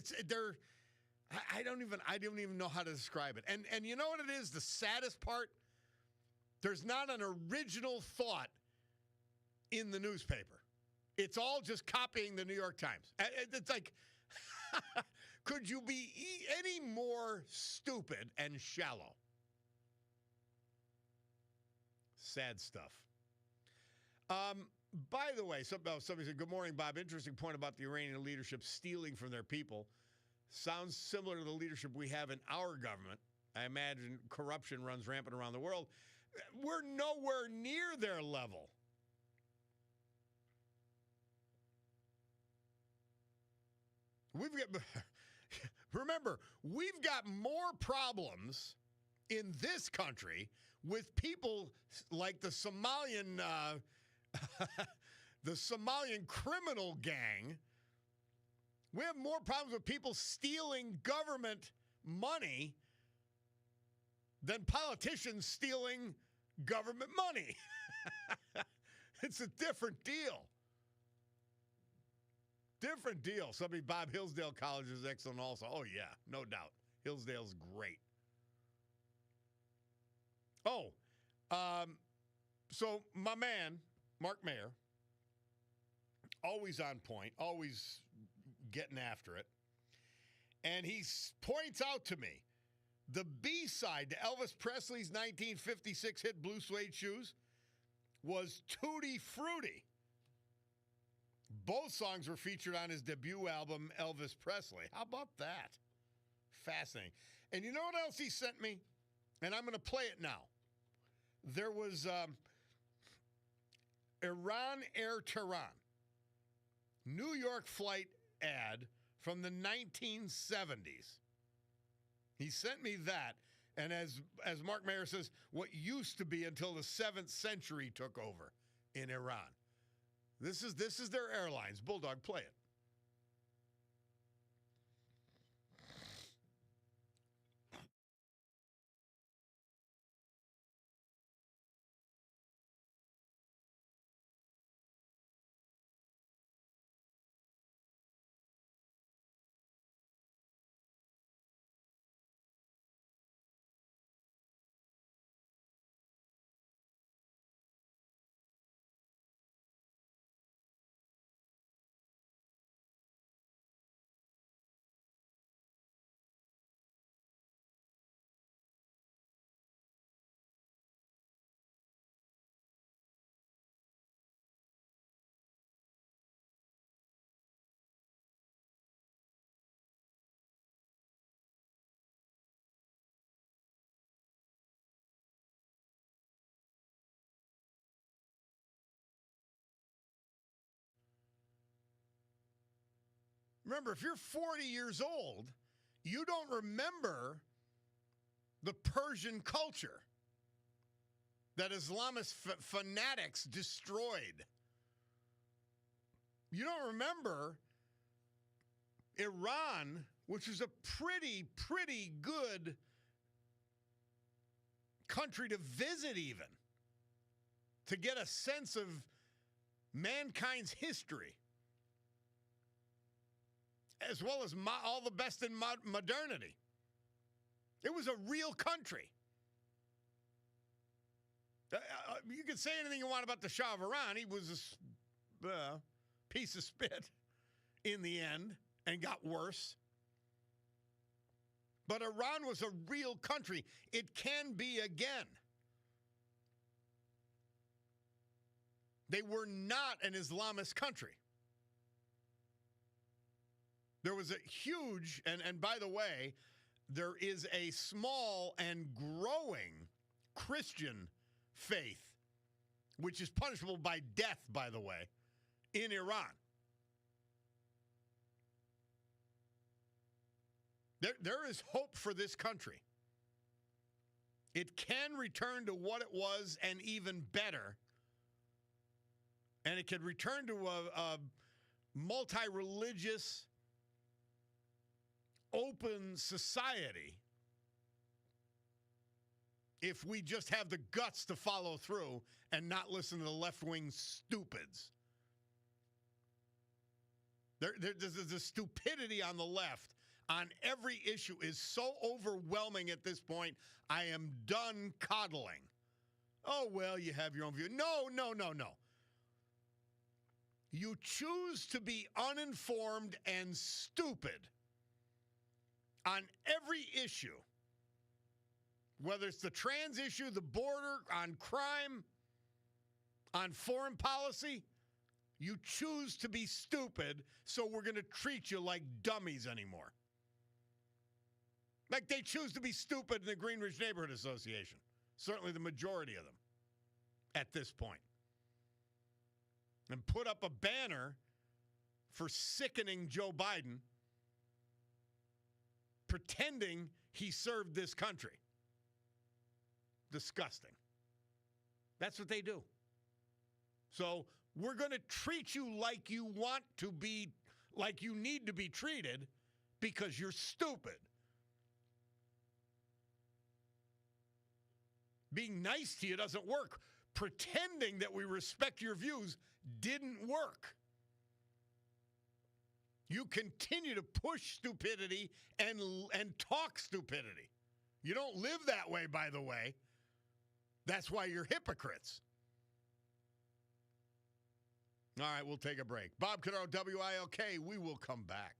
I don't even know how to describe it. And you know what it is? The saddest part? There's not an original thought in the newspaper. It's all just copying the New York Times. It's like, could you be any more stupid and shallow? Sad stuff. By the way, somebody said, good morning, Bob. Interesting point about the Iranian leadership stealing from their people. Sounds similar to the leadership we have in our government. I imagine corruption runs rampant around the world. We're nowhere near their level. We've got, remember, we've got more problems in this country with people like the Somalian, the Somalian criminal gang. We have more problems with people stealing government money than politicians stealing government money. It's a different deal. Different deal. Somebody, Bob, Hillsdale College is excellent also. Oh, yeah, no doubt. Hillsdale's great. Oh, so my man, Mark Mayer, always on point, always getting after it. And he points out to me the B-side to Elvis Presley's 1956 hit Blue Suede Shoes was Tutti Frutti. Both songs were featured on his debut album, Elvis Presley. How about that? Fascinating. And you know what else he sent me? And I'm going to play it now. There was Iran Air Tehran, New York flight ad from the 1970s. He sent me that, and as Mark Mayer says, what used to be until the 7th century took over in Iran. This is their airlines. Bulldog, play it. Remember, if you're 40 years old, you don't remember the Persian culture that Islamist fanatics destroyed. You don't remember Iran, which is a pretty good country to visit even, to get a sense of mankind's history, as well as all the best in modernity. It was a real country. You can say anything you want about the Shah of Iran. He was a piece of spit in the end and got worse. But Iran was a real country. It can be again. They were not an Islamist country. There was a huge, and by the way, there is a small and growing Christian faith, which is punishable by death, by the way, in Iran. There is hope for this country. It can return to what it was and even better. And it can return to a multi-religious, open society if we just have the guts to follow through and not listen to the left-wing stupids. The stupidity on the left on every issue is so overwhelming at this point. I am done coddling. Oh, well, you have your own view. No. You choose to be uninformed and stupid on every issue, whether it's the trans issue, the border, on crime, on foreign policy. You choose to be stupid, so we're going to treat you like dummies anymore. Like they choose to be stupid in the Greenridge Neighborhood Association. Certainly the majority of them at this point. And put up a banner for sickening Joe Biden pretending he served this country. Disgusting. That's what they do. So we're going to treat you like you want to be, like you need to be treated because you're stupid. Being nice to you doesn't work. Pretending that we respect your views didn't work. You continue to push stupidity and talk stupidity. You don't live that way, by the way. That's why you're hypocrites. All right, we'll take a break. Bob Cordaro, WILK. We will come back.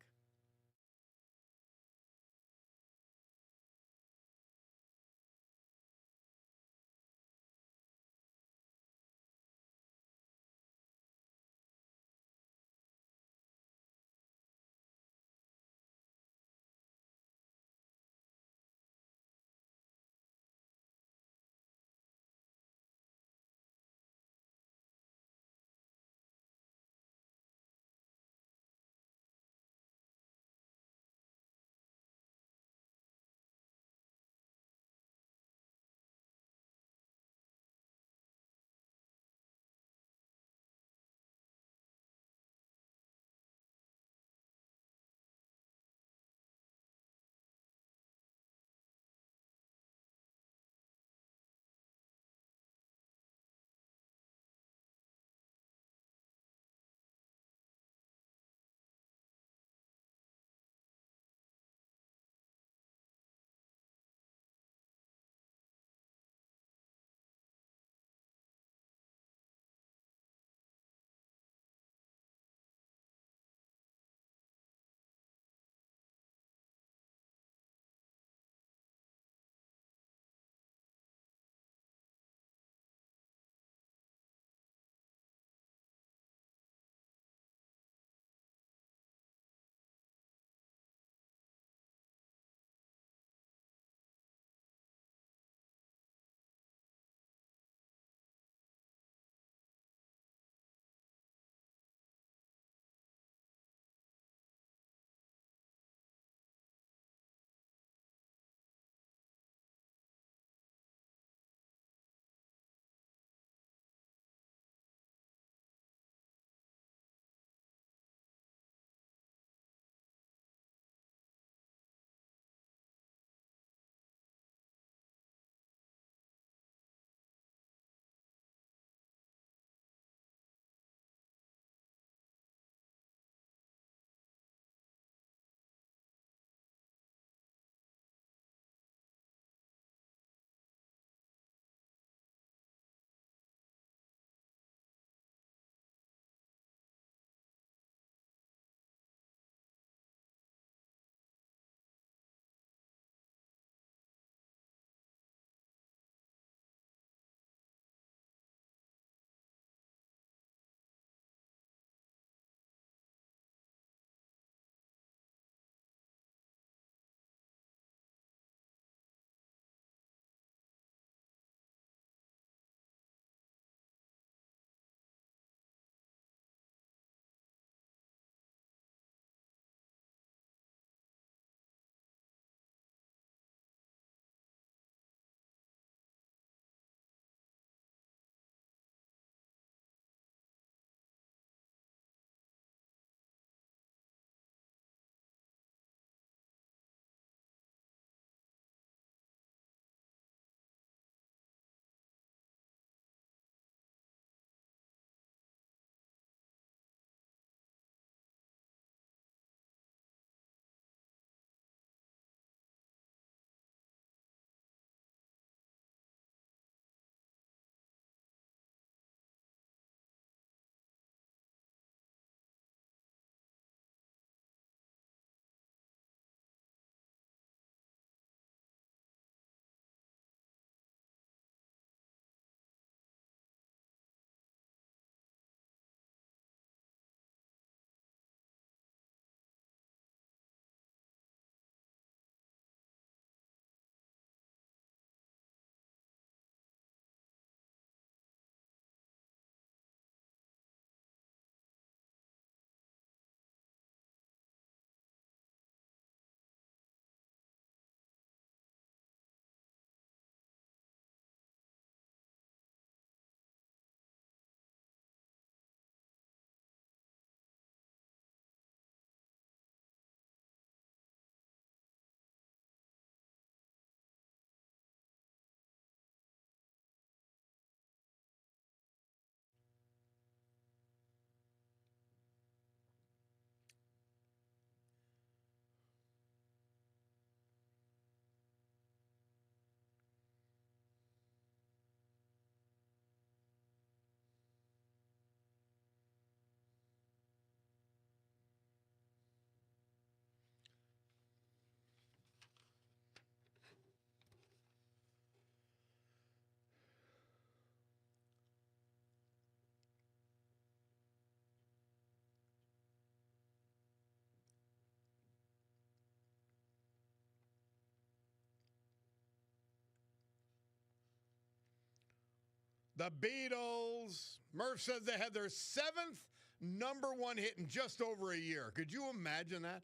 The Beatles. Murph says they had their 7th #1 hit in just over a year. Could you imagine that?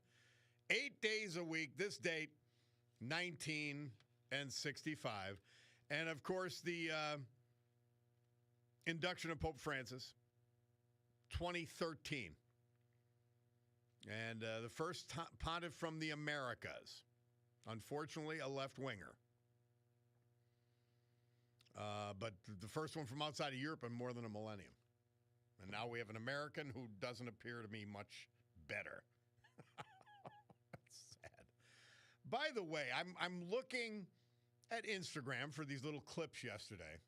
8 days a week. This date, 1965. And, of course, the induction of Pope Francis, 2013. And the first pontiff from the Americas. Unfortunately, a left-winger. But the first one from outside of Europe in more than a millennium. And now we have an American who doesn't appear to me much better. That's sad. By the way, I'm looking at Instagram for these little clips yesterday.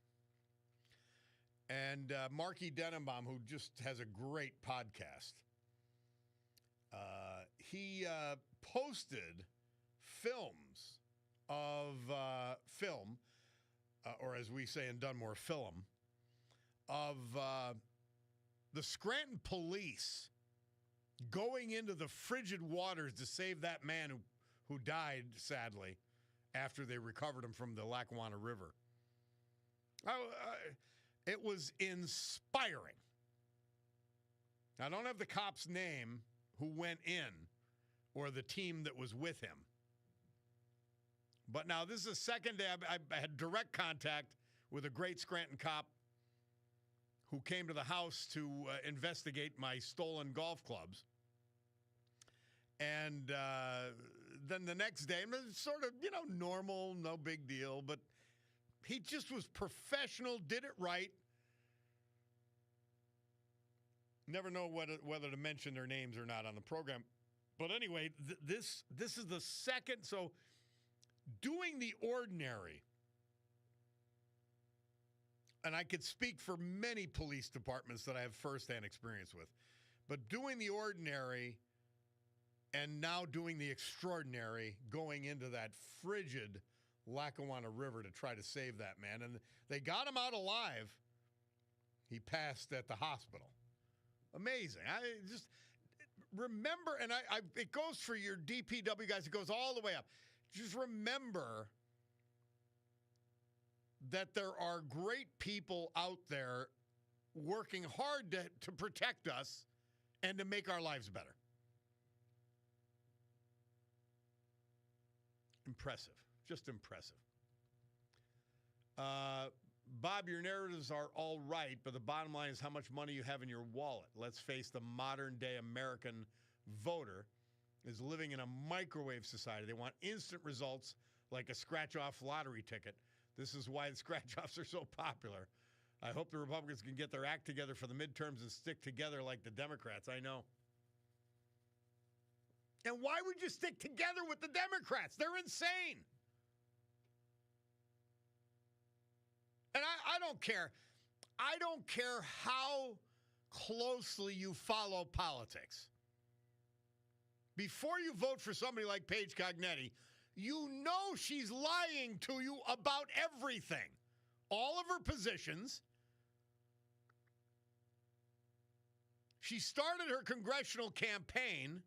And Marky Denenbaum, who just has a great podcast, he posted films of film, or as we say in Dunmore, film, of the Scranton police going into the frigid waters to save that man who died, sadly, after they recovered him from the Lackawanna River. It was inspiring. I don't have the cop's name who went in or the team that was with him. But now this is the second day I had direct contact with a great Scranton cop who came to the house to investigate my stolen golf clubs. And then the next day, sort of, normal, no big deal, but he just was professional, did it right. Never know whether to mention their names or not on the program. But anyway, this is the second. So doing the ordinary, and I could speak for many police departments that I have firsthand experience with, but doing the ordinary and now doing the extraordinary, going into that frigid Lackawanna River to try to save that man. And they got him out alive. He passed at the hospital. Amazing. I just remember, and it goes for your DPW guys, it goes all the way up. Just remember that there are great people out there working hard to protect us and to make our lives better. Impressive. Just impressive. Bob, your narratives are all right, but the bottom line is how much money you have in your wallet. Let's face the modern-day American voter is living in a microwave society. They want instant results like a scratch-off lottery ticket. This is why the scratch-offs are so popular. I hope the Republicans can get their act together for the midterms and stick together like the Democrats. I know. And why would you stick together with the Democrats? They're insane. And I don't care. I don't care how closely you follow politics. Before you vote for somebody like Paige Cognetti, you know she's lying to you about everything. All of her positions. She started her congressional campaign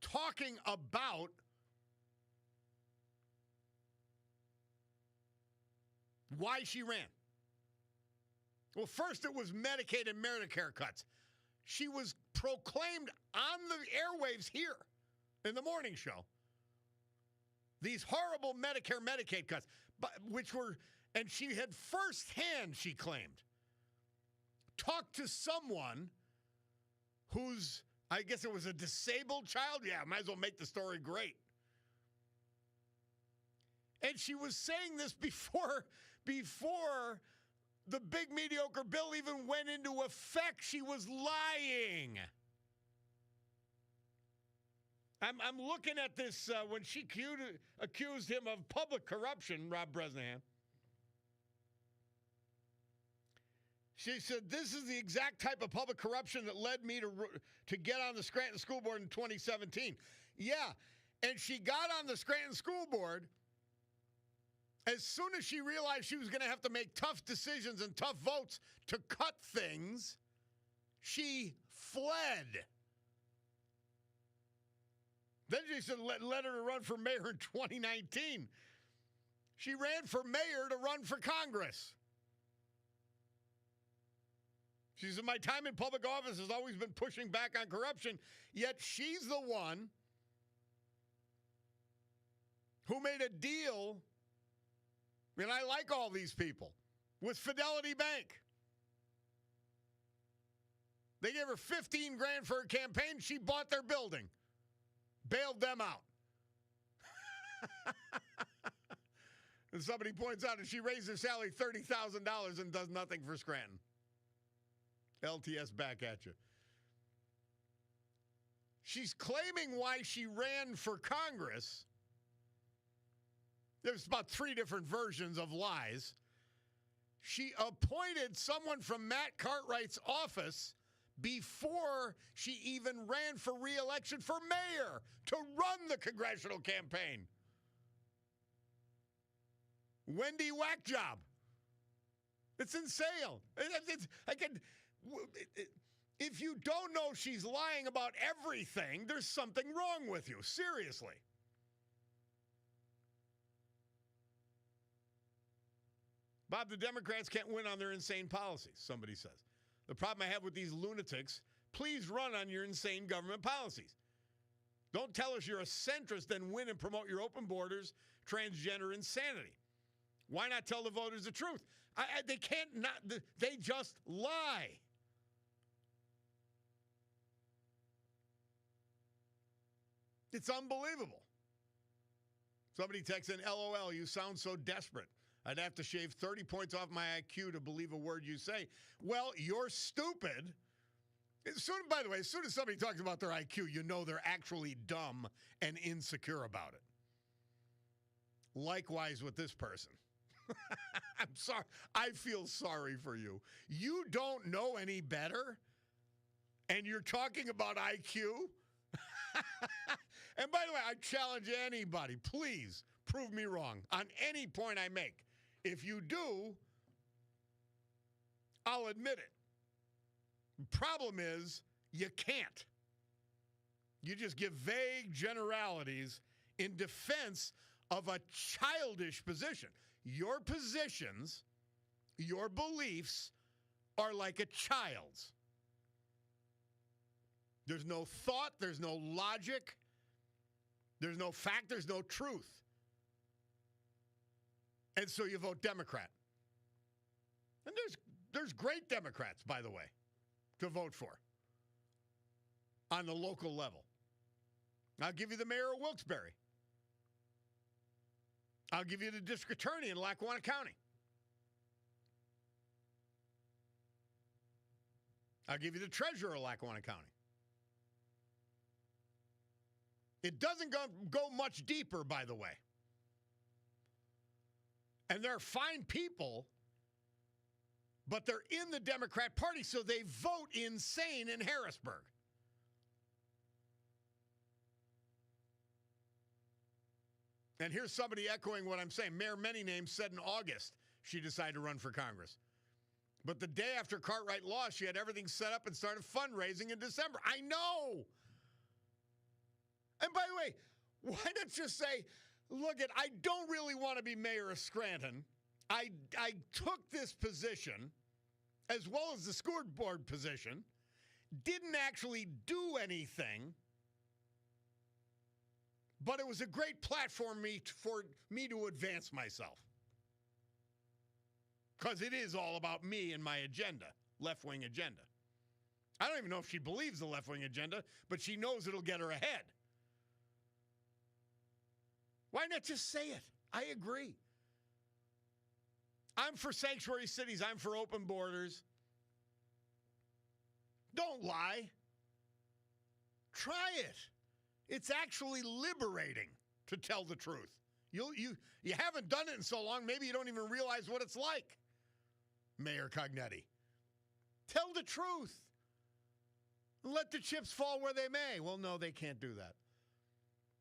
talking about why she ran. Well, first it was Medicaid and Medicare cuts. She was proclaimed on the airwaves here in the morning show. These horrible Medicare, Medicaid cuts, and she had firsthand, she claimed, talked to someone who's, I guess it was a disabled child. Yeah, might as well make the story great. And she was saying this before the big mediocre bill even went into effect. She was lying. I'm looking at this when she accused him of public corruption, Rob Bresnahan. She said, this is the exact type of public corruption that led me to get on the Scranton School Board in 2017. Yeah, and she got on the Scranton School Board as soon as she realized she was going to have to make tough decisions and tough votes to cut things. She fled. Then she said, let her run for mayor in 2019. She ran for mayor to run for Congress. She said, my time in public office has always been pushing back on corruption, yet she's the one who made a deal, and I like all these people, with Fidelity Bank. They gave her $15,000 for her campaign. She bought their building, bailed them out. And somebody points out that she raised her salary $30,000 and does nothing for Scranton. LTS back at you. She's claiming why she ran for Congress. There's about 3 different versions of lies. She appointed someone from Matt Cartwright's office before she even ran for re-election for mayor to run the congressional campaign. Wendy Whackjob. It's insane. If you don't know she's lying about everything, there's something wrong with you. Seriously. Bob, the Democrats can't win on their insane policies, somebody says. The problem I have with these lunatics, please run on your insane government policies. Don't tell us you're a centrist, then win and promote your open borders, transgender insanity. Why not tell the voters the truth? They can't not, they just lie. It's unbelievable. Somebody texts in, LOL, you sound so desperate. I'd have to shave 30 points off my IQ to believe a word you say. Well, you're stupid. By the way, as soon as somebody talks about their IQ, you know they're actually dumb and insecure about it. Likewise with this person. I'm sorry. I feel sorry for you. You don't know any better, and you're talking about IQ? And by the way, I challenge anybody, please prove me wrong on any point I make. If you do, I'll admit it. The problem is you can't. You just give vague generalities in defense of a childish position. Your positions, your beliefs are like a child's. There's no thought, there's no logic, there's no fact, there's no truth. And so you vote Democrat. And there's great Democrats, by the way, to vote for on the local level. I'll give you the mayor of Wilkes-Barre. I'll give you the district attorney in Lackawanna County. I'll give you the treasurer of Lackawanna County. It doesn't go much deeper, by the way. And they're fine people, but they're in the Democrat Party, so they vote insane in Harrisburg. And here's somebody echoing what I'm saying. Mayor Many Names said in August she decided to run for Congress. But the day after Cartwright lost, she had everything set up and started fundraising in December. I know. And by the way, why not just say, look, I don't really want to be mayor of Scranton. I took this position, as well as the school board position, didn't actually do anything, but it was a great platform for me to advance myself. Because it is all about me and my agenda, left-wing agenda. I don't even know if she believes the left-wing agenda, but she knows it'll get her ahead. Why not just say it? I agree. I'm for sanctuary cities. I'm for open borders. Don't lie. Try it. It's actually liberating to tell the truth. You haven't done it in so long, maybe you don't even realize what it's like. Mayor Cognetti. Tell the truth. Let the chips fall where they may. Well, no, they can't do that.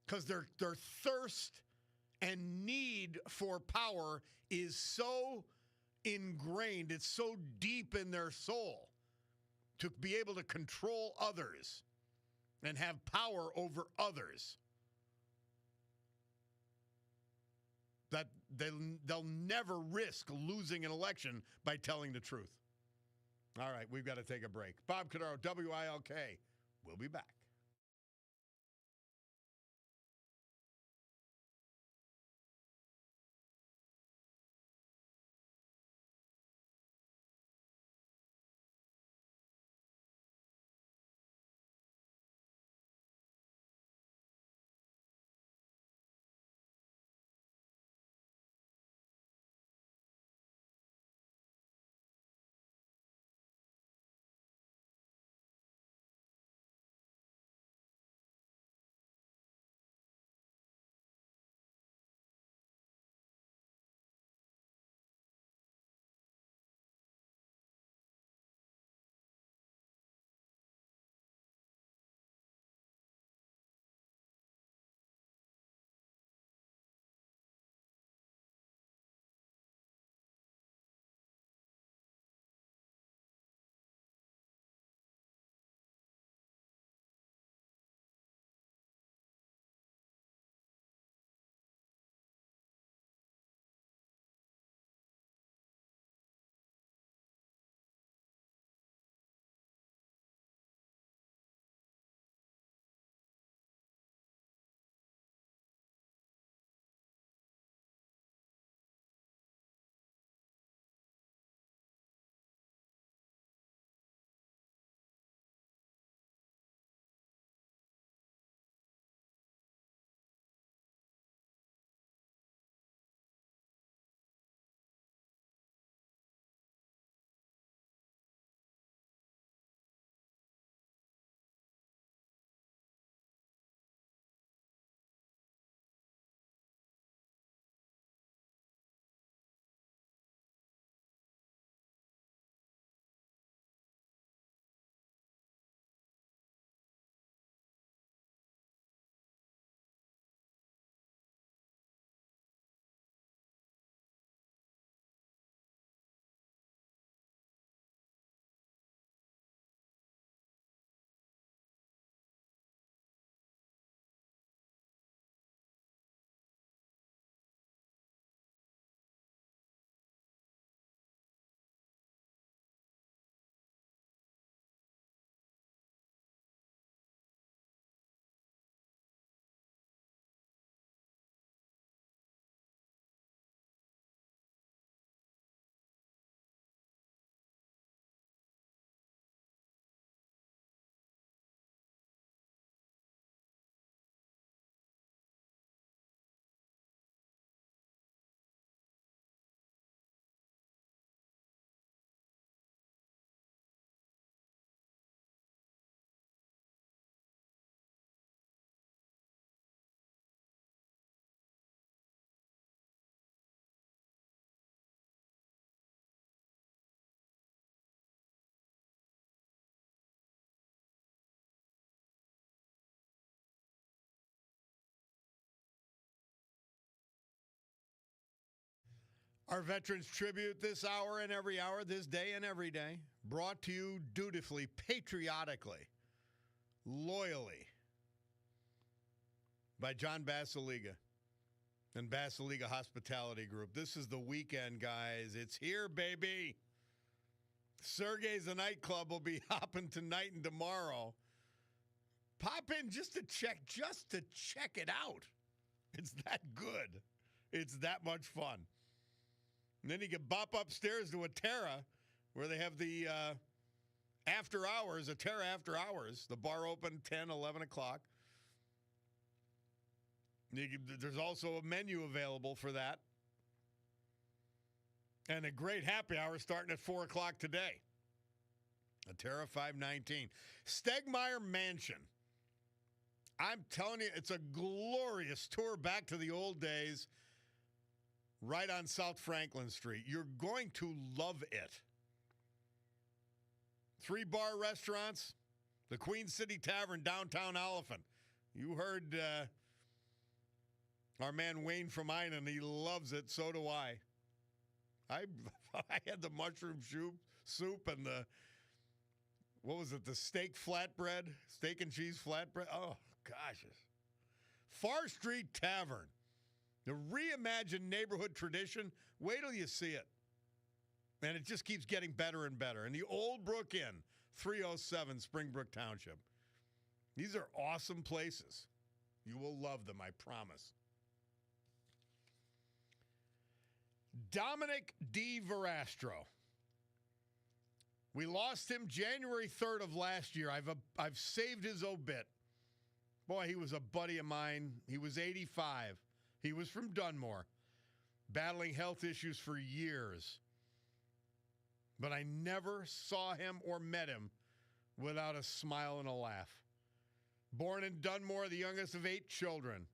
Because their thirst and need for power is so ingrained, it's so deep in their soul to be able to control others and have power over others that they'll never risk losing an election by telling the truth. All right, we've got to take a break. Bob Cordaro, WILK. We'll be back. Our Veterans Tribute this hour and every hour, this day and every day, brought to you dutifully, patriotically, loyally by John Basiliga and Basiliga Hospitality Group. This is the weekend, guys. It's here, baby. Sergey's the nightclub will be hopping tonight and tomorrow. Pop in just to check it out. It's that good. It's that much fun. And then you can bop upstairs to a Terra where they have the after hours, a Terra after hours. The bar open 10, 11 o'clock. There's also a menu available for that. And a great happy hour starting at 4 o'clock today. A Terra 519. Stegmeyer Mansion. I'm telling you, it's a glorious tour back to the old days. Right on South Franklin Street. You're going to love it. 3 bar restaurants. The Queen City Tavern, downtown Oliphant. You heard our man Wayne from Einan. He loves it. So do I. I had the mushroom soup and the, what was it, the steak flatbread? Steak and cheese flatbread? Oh, gosh. Far Street Tavern. The reimagined neighborhood tradition, wait till you see it. And it just keeps getting better and better. And the Old Brook Inn, 307 Springbrook Township. These are awesome places. You will love them, I promise. Dominic D. Verastro. We lost him January 3rd of last year. I've saved his obit. Boy, he was a buddy of mine. He was 85. He was from Dunmore, battling health issues for years. But I never saw him or met him without a smile and a laugh. Born in Dunmore, the youngest of 8 children.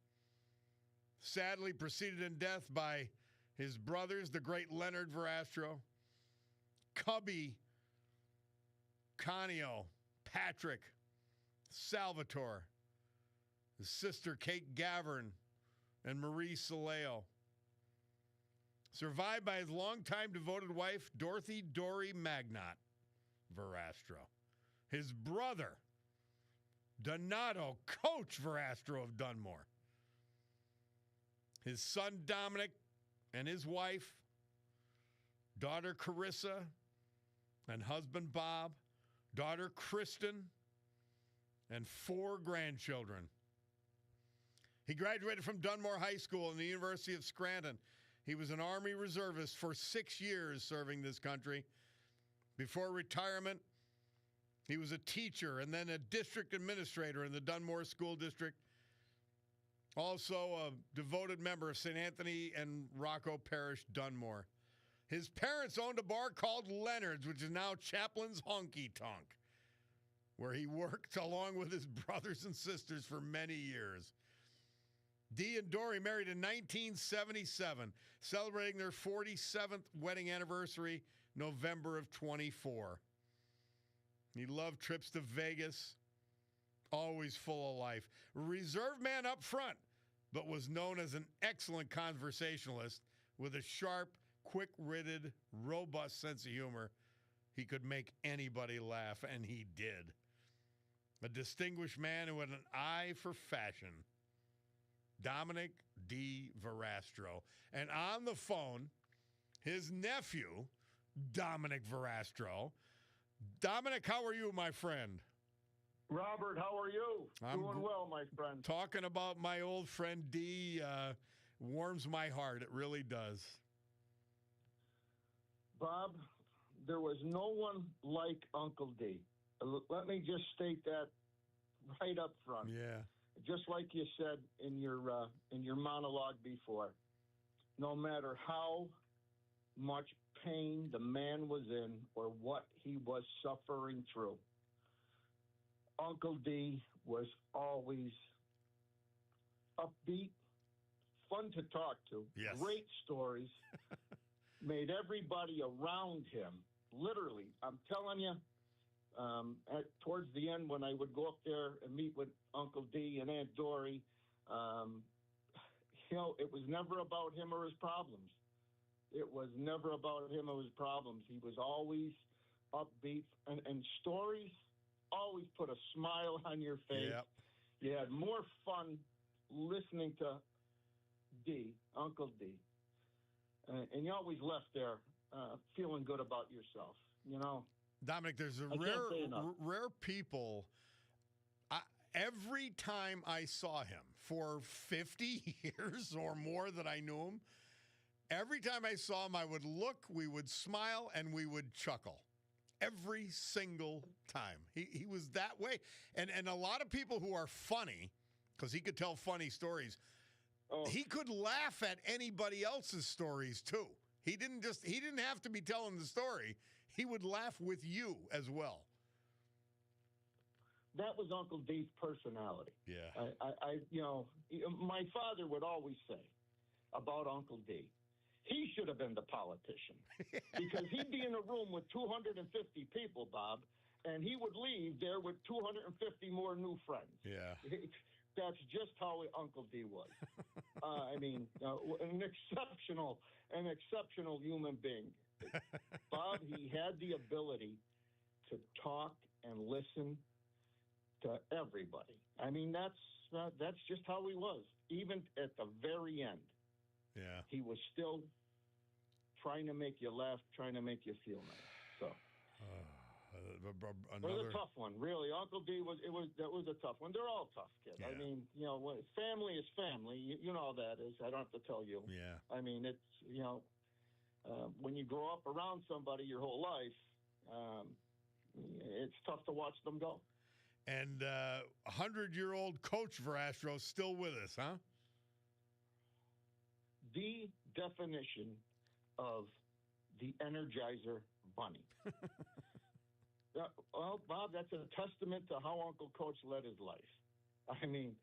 Sadly preceded in death by his brothers, the great Leonard Verastro, Cubby, Conio, Patrick, Salvatore, his sister Kate Gavern, and Marie Soleo. Survived by his longtime devoted wife, Dorothy Dory Magnot Verastro. His brother, Donato Coach Verastro of Dunmore. His son, Dominic, and his wife, daughter Carissa, and husband Bob, daughter Kristen, and 4 grandchildren. He graduated from Dunmore High School and the University of Scranton. He was an Army reservist for 6 years serving this country. Before retirement, he was a teacher and then a district administrator in the Dunmore School District. Also a devoted member of St. Anthony and Rocco Parish, Dunmore. His parents owned a bar called Leonard's, which is now Chaplin's Honky Tonk, where he worked along with his brothers and sisters for many years. Dee and Dory married in 1977, celebrating their 47th wedding anniversary, November of 24. He loved trips to Vegas, always full of life. Reserved man up front, but was known as an excellent conversationalist with a sharp, quick-witted, robust sense of humor. He could make anybody laugh, and he did. A distinguished man who had an eye for fashion. Dominic D. Verastro. And on the phone, his nephew, Dominic Verastro. Dominic, how are you, my friend? Robert, how are you? I'm doing well, my friend. Talking about my old friend D warms my heart. It really does. Bob, there was no one like Uncle D. Let me just state that right up front. Yeah. Just like you said in your monologue before, no matter how much pain the man was in or what he was suffering through, Uncle D was always upbeat, fun to talk to, yes. Great stories, made everybody around him, literally, I'm telling you, towards the end when I would go up there and meet with Uncle D and Aunt Dory, it was never about him or his problems. It was never about him or his problems. He was always upbeat, and stories always put a smile on your face. Yep. You had more fun listening to D, Uncle D. And you always left there feeling good about yourself, you know. Dominic, there's a rare people. Every time I saw him for 50 years or more that I knew him, every time I saw him, I would look, we would smile, and we would chuckle. Every single time. He was that way. And a lot of people who are funny, because he could tell funny stories, he could laugh at anybody else's stories too. He didn't have to be telling the story. He would laugh with you as well. That was Uncle D's personality. Yeah. My father would always say about Uncle D, he should have been the politician because he'd be in a room with 250 people, Bob, and he would leave there with 250 more new friends. Yeah. That's just how Uncle D was. An exceptional human being. Bob, he had the ability to talk and listen to everybody. I mean, that's just how he was, even at the very end. Yeah. he was still trying to make you laugh, trying to make you feel nice. So it was a tough one, really. Uncle D that was a tough one. They're all tough, kid. Yeah. I mean, family is family. You know how that is. I don't have to tell you. Yeah. I mean, it's when you grow up around somebody your whole life, it's tough to watch them go. And 100-year-old Coach Verastro still with us, huh? The definition of the Energizer Bunny. Well, Bob, that's a testament to how Uncle Coach led his life. I mean,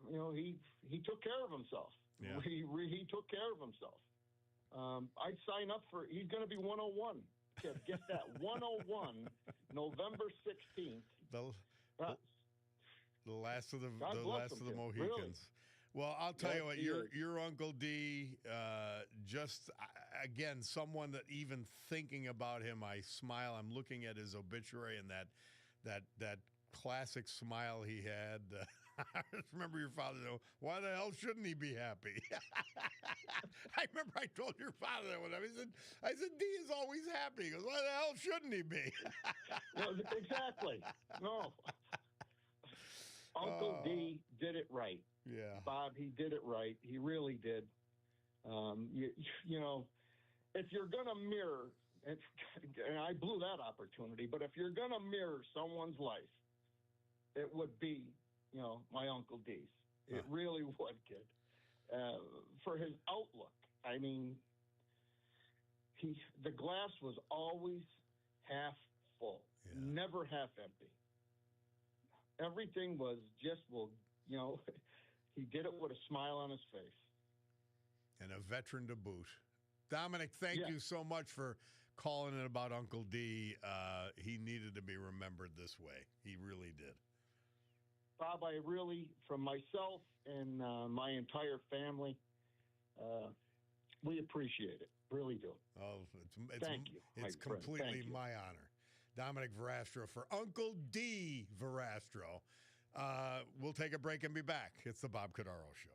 he took care of himself. Yeah. He took care of himself. I'd sign up for. He's going to be 101. Kid, get that 101, November 16th. The last of the bless last him, of the kid. Mohicans. Really? Well, I'll tell Yes, you what, he is. your Uncle D, just again, someone that even thinking about him, I smile. I'm looking at his obituary and that classic smile he had. I just remember your father though. Why the hell shouldn't he be happy? I remember I told your father that one time. I said D is always happy. He goes, why the hell shouldn't he be? Well, exactly. No. Uncle D did it right. Yeah. Bob, he did it right. He really did. If you're going to mirror, and I blew that opportunity, but if you're going to mirror someone's life, it would be, my Uncle D's. It really would, kid. For his outlook, I mean, the glass was always half full, never half empty. Everything was just, he did it with a smile on his face. And a veteran to boot. Dominic, thank you so much for calling in about Uncle D. He needed to be remembered this way. He really did. Bob, I really, from myself and my entire family, we appreciate it. Really do. Oh, thank you. It's completely my honor. Dominic Verastro for Uncle D. Verastro. We'll take a break and be back. It's the Bob Cordaro Show.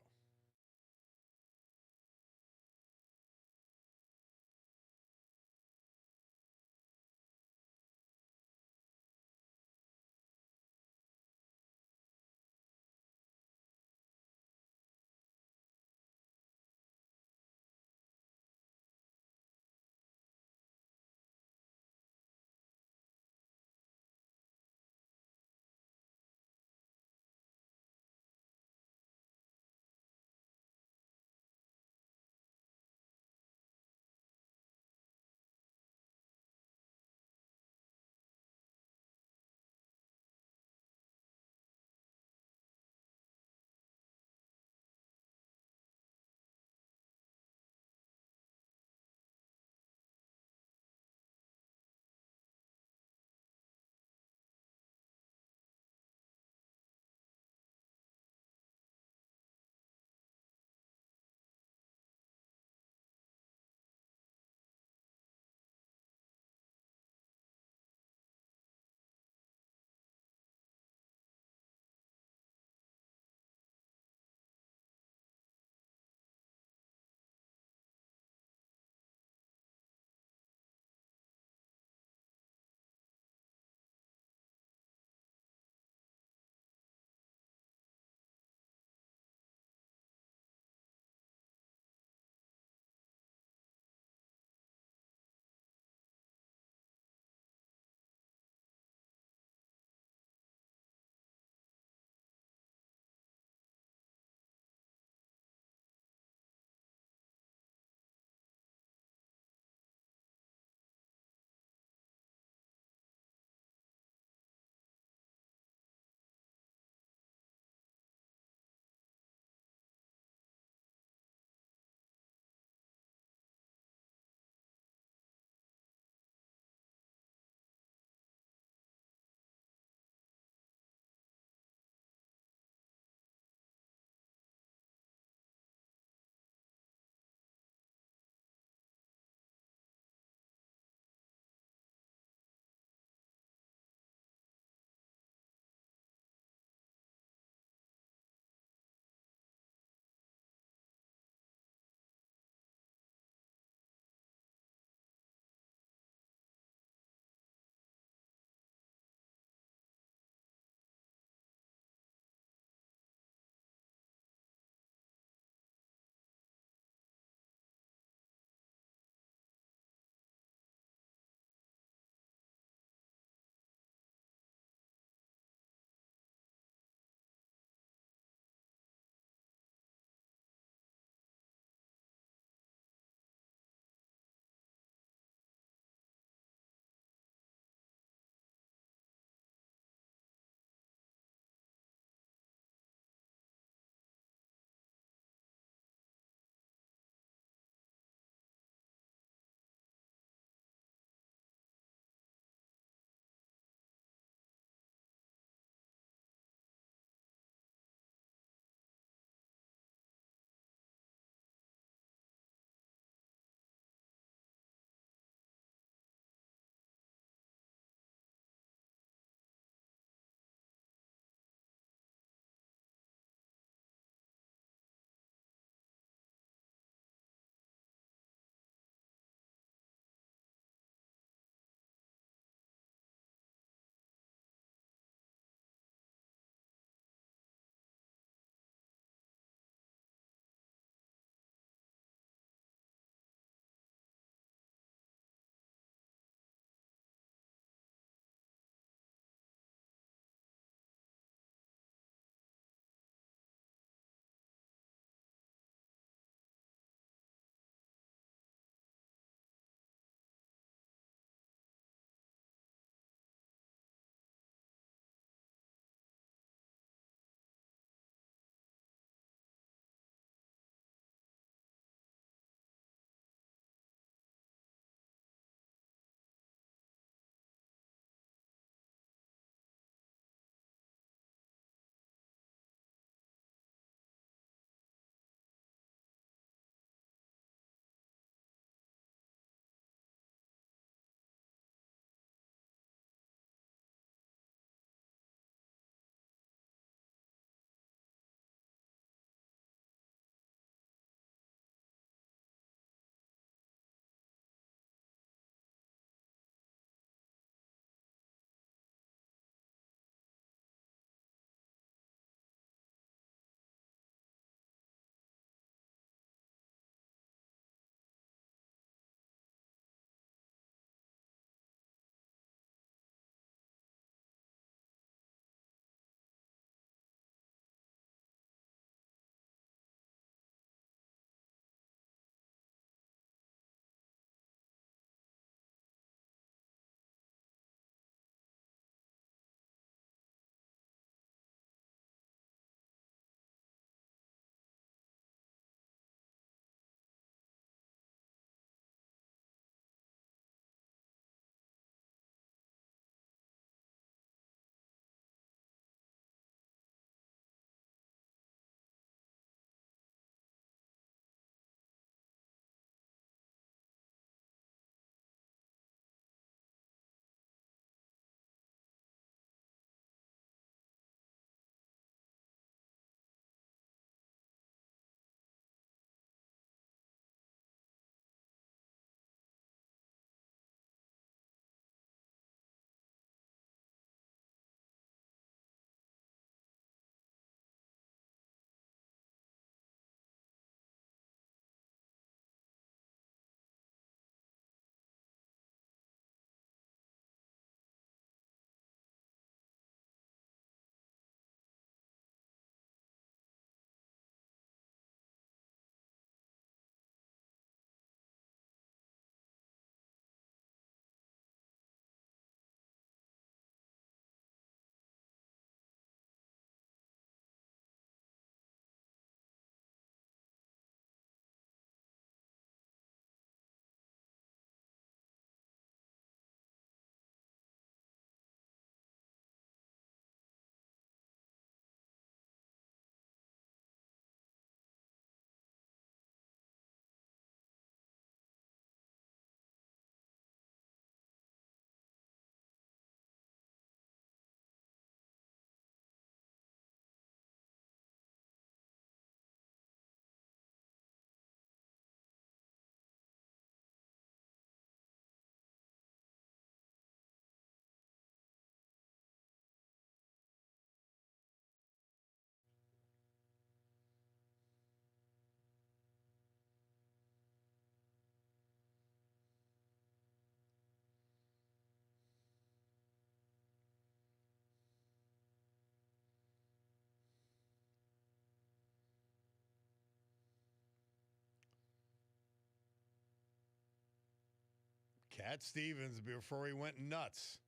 Cat Stevens before he went nuts.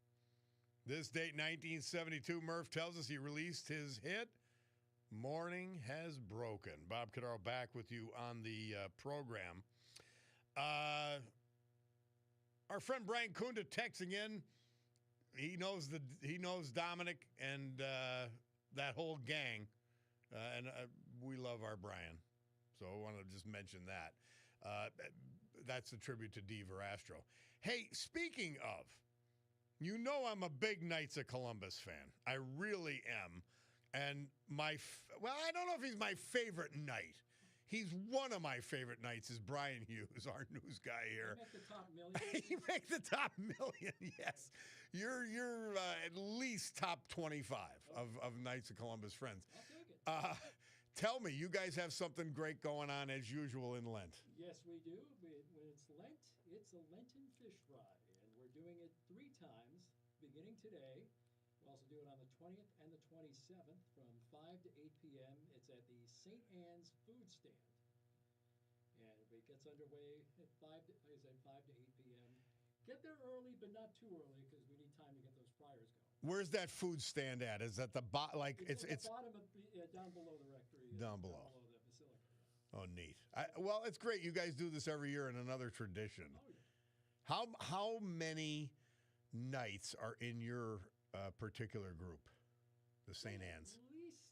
This date, 1972, Murph tells us he released his hit, Morning Has Broken. Bob Cordaro back with you on the program. Our friend Brian Kunda texting in. He knows Dominic and that whole gang, and we love our Brian. So I want to just mention that. That's a tribute to D. Verastro. Hey, speaking of, I'm a big Knights of Columbus fan. I really am. And I don't know if he's my favorite Knight. He's one of my favorite Knights is Brian Hughes, our news guy here. You make the top million. You make the top million, yes. You're at least top 25 of Knights of Columbus friends. I'll take it. Tell me, you guys have something great going on as usual in Lent. Yes, we do. When it's Lent, it's a Lenten fish fry, and we're doing it 3 times, beginning today. We also do it on the 20th and the 27th from 5 to 8 p.m. It's at the St. Anne's Food Stand. And it gets underway at 5 to 8 p.m. Get there early, but not too early, because we need time to get those fryers going. Where's that food stand at? Is that the bottom? It's at the bottom of down below the rectory. Down below the basilica. Oh, neat. Well, it's great. You guys do this every year in another tradition. Oh, yeah. How many Knights are in your particular group, the St. Anne's? At least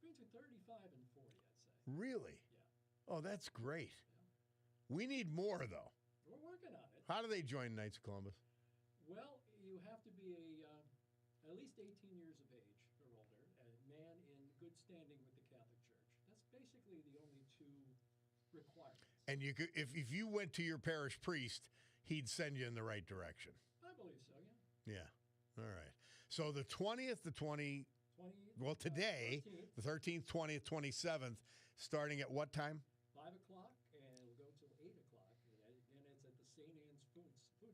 between 35 and 40, I'd say. Really? Yeah. Oh, that's great. Yeah. We need more, though. We're working on it. How do they join Knights of Columbus? Well, you have to be at least 18 years of age or older, and a man in good standing with the Catholic Church. That's basically the only 2 requirements. And you could, if you went to your parish priest, he'd send you in the right direction. I believe so, yeah. Yeah. All right. So the 20th, the 20, well, today, 13th, the 13th, 20th, 27th, starting at what time? 5 o'clock, and it'll go till 8 o'clock. And again, it's at the St. Anne's food stand.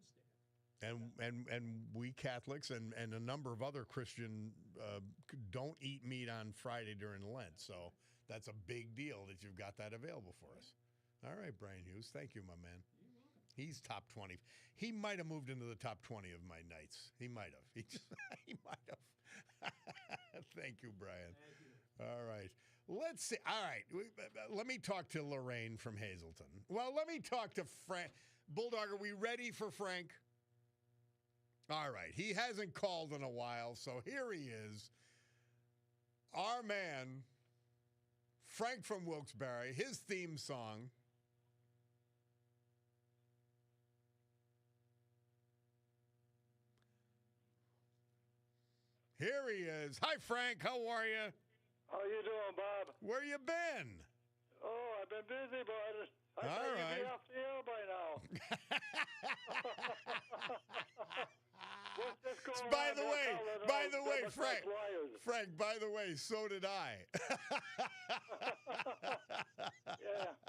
And we Catholics and a number of other Christian don't eat meat on Friday during Lent. So that's a big deal that you've got that available for us. All right, Brian Hughes. Thank you, my man. You're welcome. He's top 20. He might have moved into the top 20 of my Knights. He might have. He might have. Thank you, Brian. Thank you. All right. Let's see. All right. Let me talk to Lorraine from Hazleton. Well, let me talk to Frank. Bulldog, are we ready for Frank? All right. He hasn't called in a while, so here he is. Our man, Frank from Wilkes-Barre, his theme song. Here he is. Hi, Frank. How are you? How you doing, Bob? Where you been? Oh, I've been busy, but I All thought you'd right. be off the air by now. What's this going By on? the They'll way, call it by all the way, Democrat Frank. liars. Frank, by the way, so did I.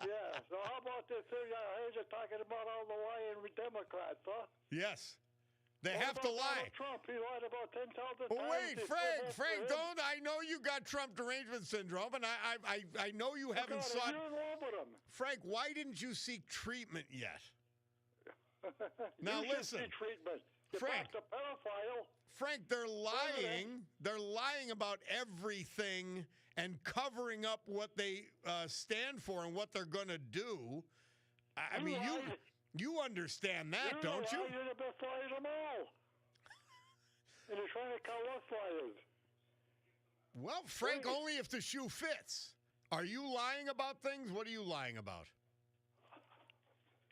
Yeah. So how about this? I heard you talking about all the lying Democrats, huh? Yes. They What have to about lie. Donald Trump, he lied about 10,000 Well, times. wait, He Frank, still votes Frank, for him. don't. I know you got Trump derangement syndrome, and I know you haven't God, sought. you're in love with him. Frank, why didn't you seek treatment yet? Now You should listen, see treatment. You Frank. passed a pedophile. Frank, they're lying. They're lying about everything and covering up what they stand for and what they're going to do. I You mean, lied. you understand that, don't you? You're the best liar of them all. And you're trying to call us liars. Well, Frank, Frank. only if the shoe fits. Are you lying about things? What are you lying about?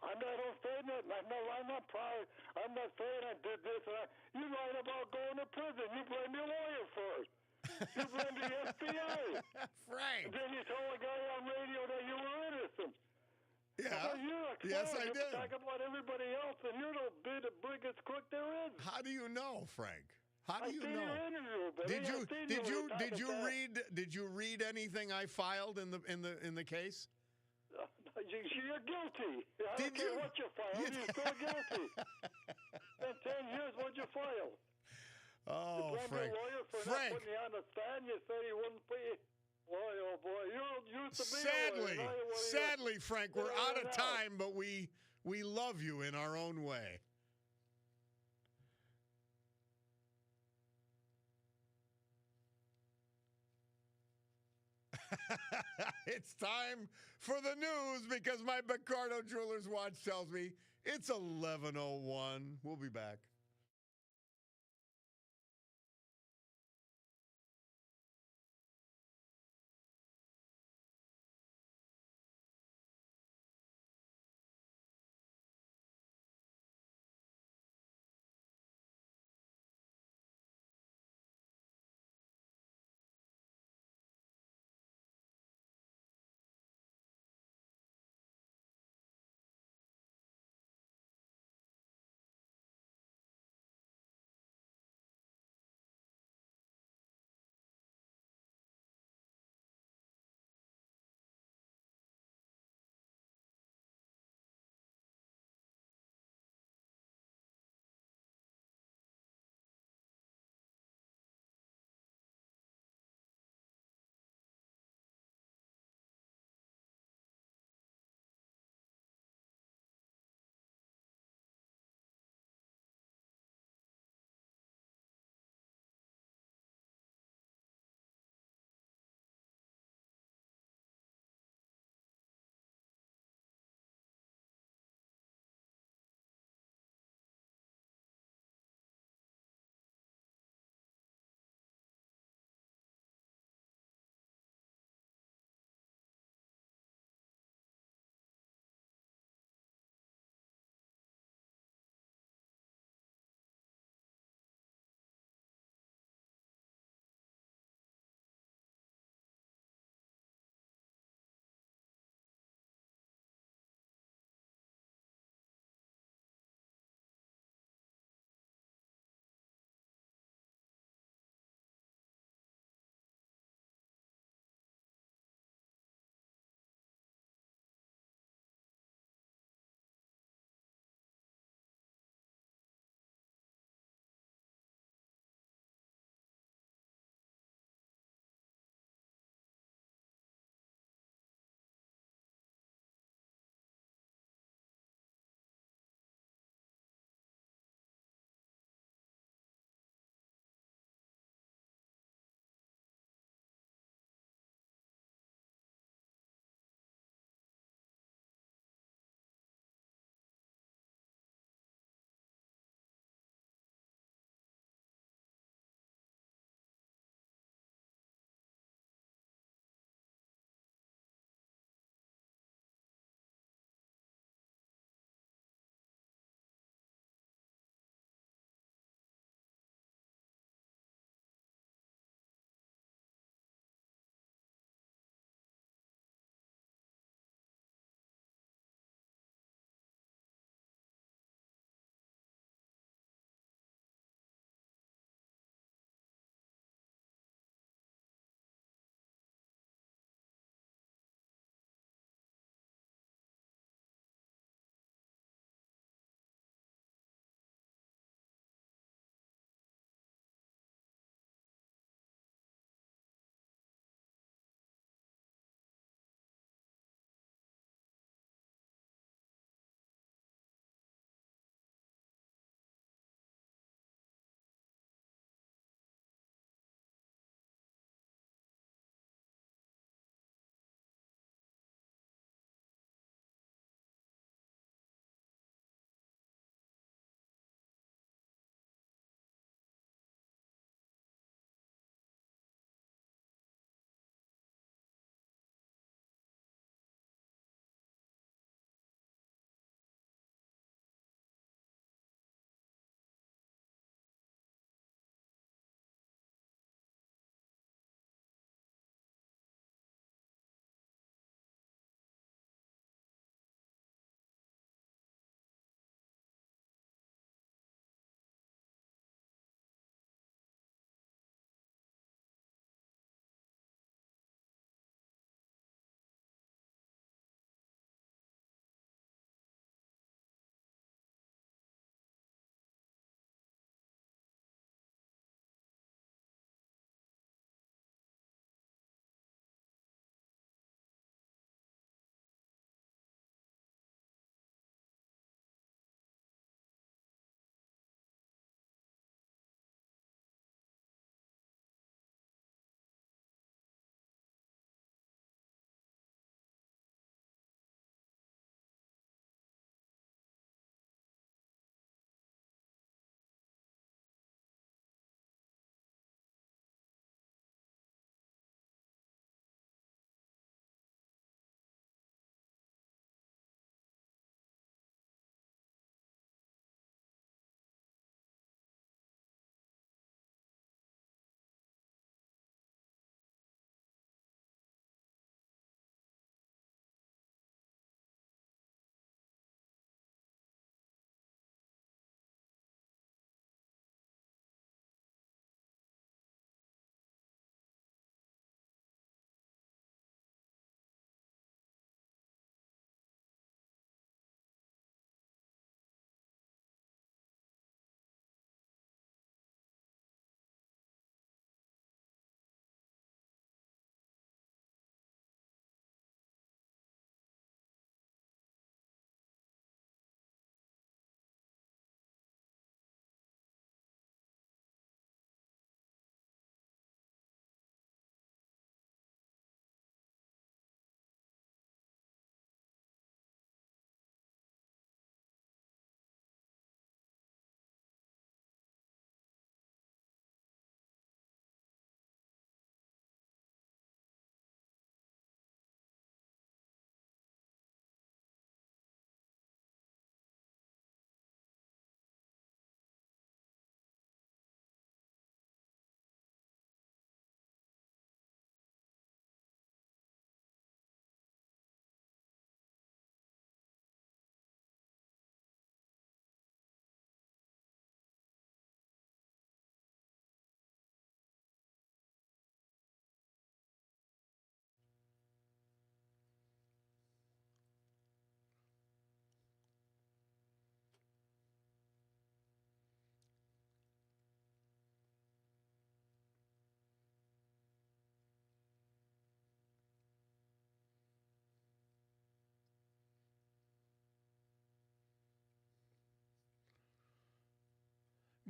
I'm not saying that. I'm not proud. I'm not saying I did this. You lied about going to prison. You blamed your lawyer first. You blamed the FBI. Frank. And then you told a guy on radio that you were innocent. Yeah. Well, you're a Yes, I clown. did. You talk about everybody else, and you're the biggest crook there is. How do you know, Frank? How do you I seen know? your interview, buddy. Did you I seen did you when did talking you about- read anything I filed in the case? You're guilty. I Did don't care you? what you filed. You're still guilty. In 10 years, what'd you file? Oh, You blamed Frank. your lawyer for not Frank. putting you on the stand. You said he wouldn't pay. Boy, oh boy, you used to be a lawyer. Now what are you- Sadly, Frank, we're What are out you of now? time, but we love you in our own way. It's time for the news because my Cordaro Jewelers watch tells me it's 11:01. We'll be back.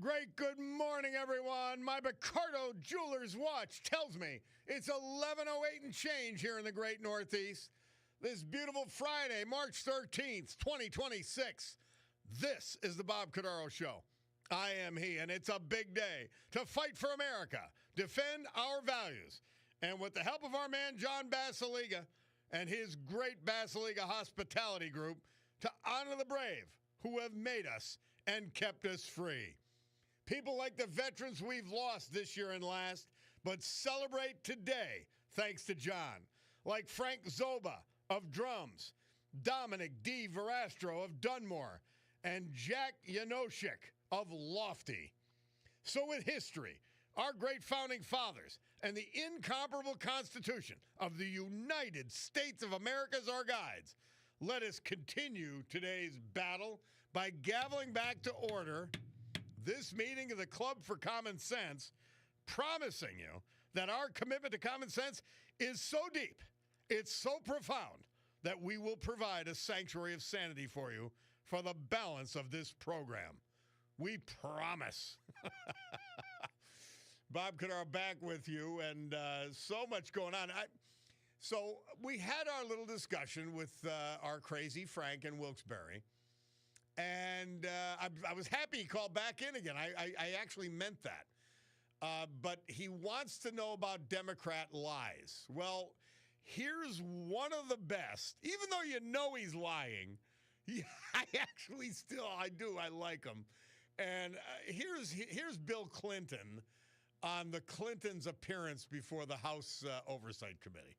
Great good morning, everyone. My Picardo Jewelers watch tells me it's 11:08 and change here in the great Northeast. This beautiful Friday, March 13th, 2026. This is the Bob Cordaro Show. I am he, and it's a big day to fight for America, defend our values, and with the help of our man John Basiliga and his great Basiliga hospitality group, to honor the brave who have made us and kept us free. People like the veterans we've lost this year and last, but celebrate today thanks to John. Like Frank Zoba of drums, Dominic D. Verastro of Dunmore, and Jack Janoschik of Lofty. So with history, our great founding fathers, and the incomparable Constitution of the United States of America as our guides, let us continue today's battle by gaveling back to order this meeting of the Club for Common Sense, promising you that our commitment to common sense is so deep, it's so profound, that we will provide a sanctuary of sanity for you for the balance of this program. We promise. Bob Cordaro back with you, and so much going on. So we had our little discussion with our crazy Frank in Wilkes-Barre. And I was happy he called back in again. I actually meant that. But he wants to know about Democrat lies. Well, here's one of the best. Even though you know he's lying, I like him. And here's Bill Clinton on the Clintons' appearance before the House Oversight Committee.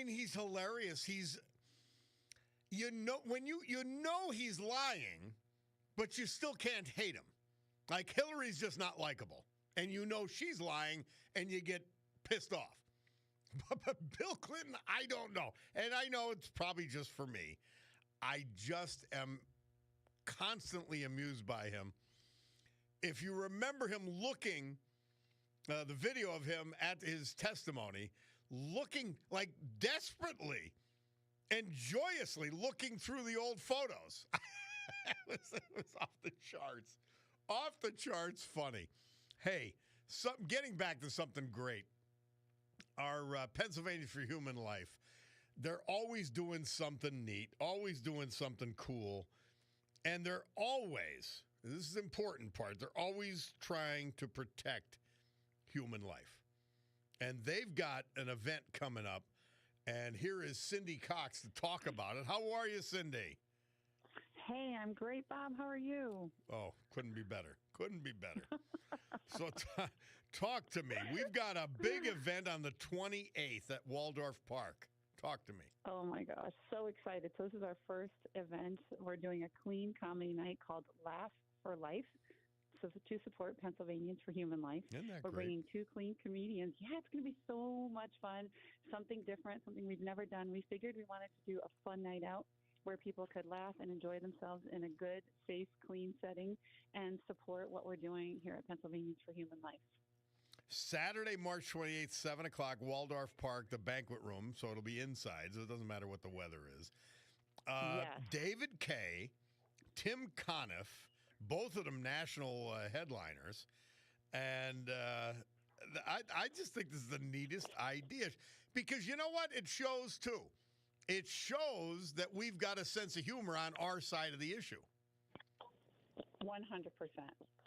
He's hilarious. When you know he's lying, but you still can't hate him. Like Hillary's just not likable, and you know she's lying, and you get pissed off. But Bill Clinton, I don't know, and I know it's probably just for me. I just am constantly amused by him. If you remember him looking, the video of him at his testimony, looking like desperately and joyously looking through the old photos. it was off the charts. Off the charts funny. Hey, getting back to something great. Our Pennsylvania for Human Life, they're always doing something neat, always doing something cool. And they're always, this is the important part, they're always trying to protect human life. And they've got an event coming up, and here is Cindy Cox to talk about it. How are you, Cindy? Hey, I'm great, Bob. How are you? Oh, couldn't be better. Couldn't be better. So talk to me. We've got a big event on the 28th at Waldorf Park. Talk to me. Oh, my gosh. So excited. So this is our first event. We're doing a clean comedy night called Laugh for Life. So to support Pennsylvanians for Human Life. Isn't that We're great? bringing two clean comedians. Yeah, it's going to be so much fun. Something different, something we've never done. We figured we wanted to do a fun night out where people could laugh and enjoy themselves in a good, safe, clean setting and support what we're doing here at Pennsylvanians for Human Life. Saturday, March 28th, 7 o'clock, Waldorf Park, the banquet room. So it'll be inside, so it doesn't matter what the weather is. Yes. David Kay, Tim Conniff, both of them national headliners. And I just think this is the neatest idea. Because you know what? It shows, too. It shows that we've got a sense of humor on our side of the issue. 100%.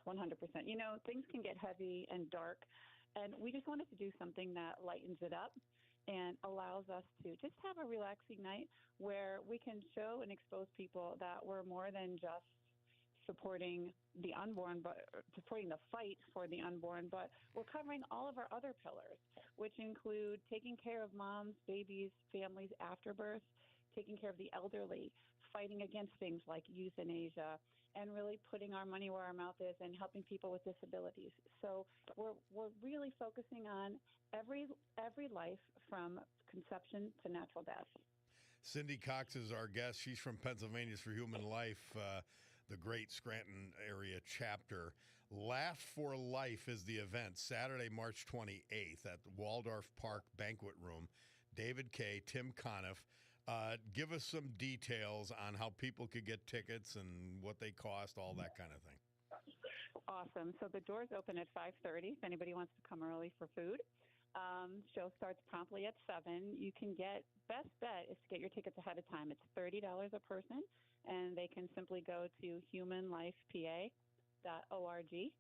100%. You know, things can get heavy and dark, and we just wanted to do something that lightens it up and allows us to just have a relaxing night where we can show and expose people that we're more than just supporting the unborn, but supporting the fight for the unborn, but we're covering all of our other pillars, which include taking care of moms, babies, families after birth, taking care of the elderly, fighting against things like euthanasia, and really putting our money where our mouth is and helping people with disabilities. So we're really focusing on every life from conception to natural death. Cindy Cox is our guest. She's from Pennsylvanians for Human Life, the great Scranton area chapter. Laugh for Life is the event, Saturday, March 28th at the Waldorf Park Banquet Room. David Kay, Tim Conniff. Give us some details on how people could get tickets and what they cost, all that kind of thing. Awesome. So the doors open at 5:30 if anybody wants to come early for food. Show starts promptly at 7. You can best bet is to get your tickets ahead of time. It's $30 a person, and they can simply go to humanlifepa.org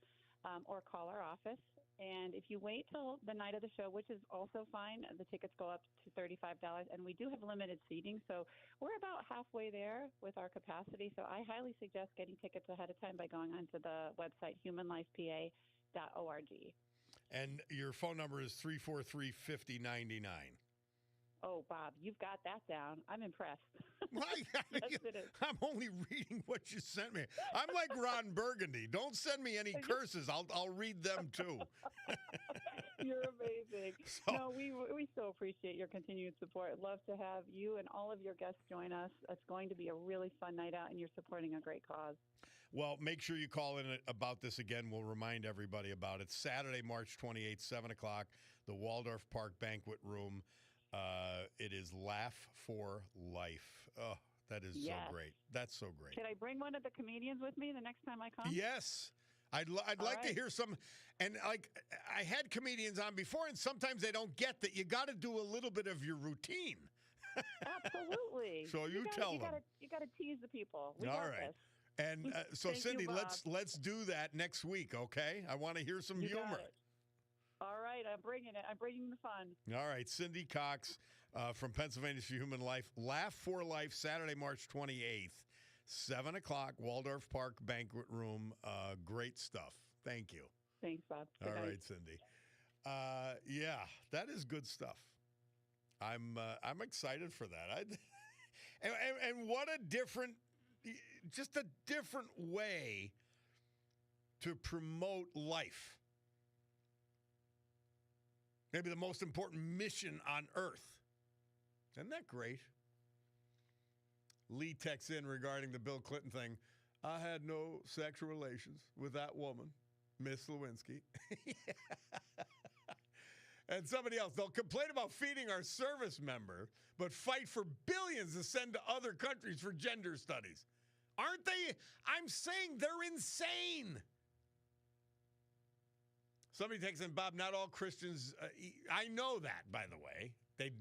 or call our office. And if you wait till the night of the show, which is also fine, the tickets go up to $35. And we do have limited seating, so we're about halfway there with our capacity. So I highly suggest getting tickets ahead of time by going onto the website, humanlifepa.org. And your phone number is 343-5099. Oh, Bob, you've got that down. I'm impressed. Yes, it is. I'm only reading what you sent me. I'm like Ron Burgundy. Don't send me any curses. I'll read them too. You're amazing. No, we so appreciate your continued support. Love to have you and all of your guests join us. It's going to be a really fun night out, and you're supporting a great cause. Well, make sure you call in about this again. We'll remind everybody about it. Saturday, March 28th, 7 o'clock, the Waldorf Park Banquet Room. It is Laugh for Life. Oh, that is so great. That's so great. Can I bring one of the comedians with me the next time I come? Yes. I'd like to hear some. And like I had comedians on before, and sometimes they don't get that you got to do a little bit of your routine. Absolutely. So you tell them. You got to tease the people. All right. And so, Cindy, you, let's do that next week, okay? I want to hear some humor. Got it. All right, I'm bringing it. I'm bringing the fun. All right, Cindy Cox from Pennsylvanians for Human Life. Laugh for Life, Saturday, March 28th, 7 o'clock, Waldorf Park Banquet Room. Great stuff. Thank you. Thanks, Bob. All right, Cindy. Yeah, that is good stuff. I'm excited for that. And what a different, just a different way to promote life. Maybe the most important mission on earth. Isn't that great? Lee texts in regarding the Bill Clinton thing. I had no sexual relations with that woman, Miss Lewinsky. And somebody else, they'll complain about feeding our service member, but fight for billions to send to other countries for gender studies. Aren't they? I'm saying they're insane. Somebody takes in, Bob, not all Christians, I know that, by the way. They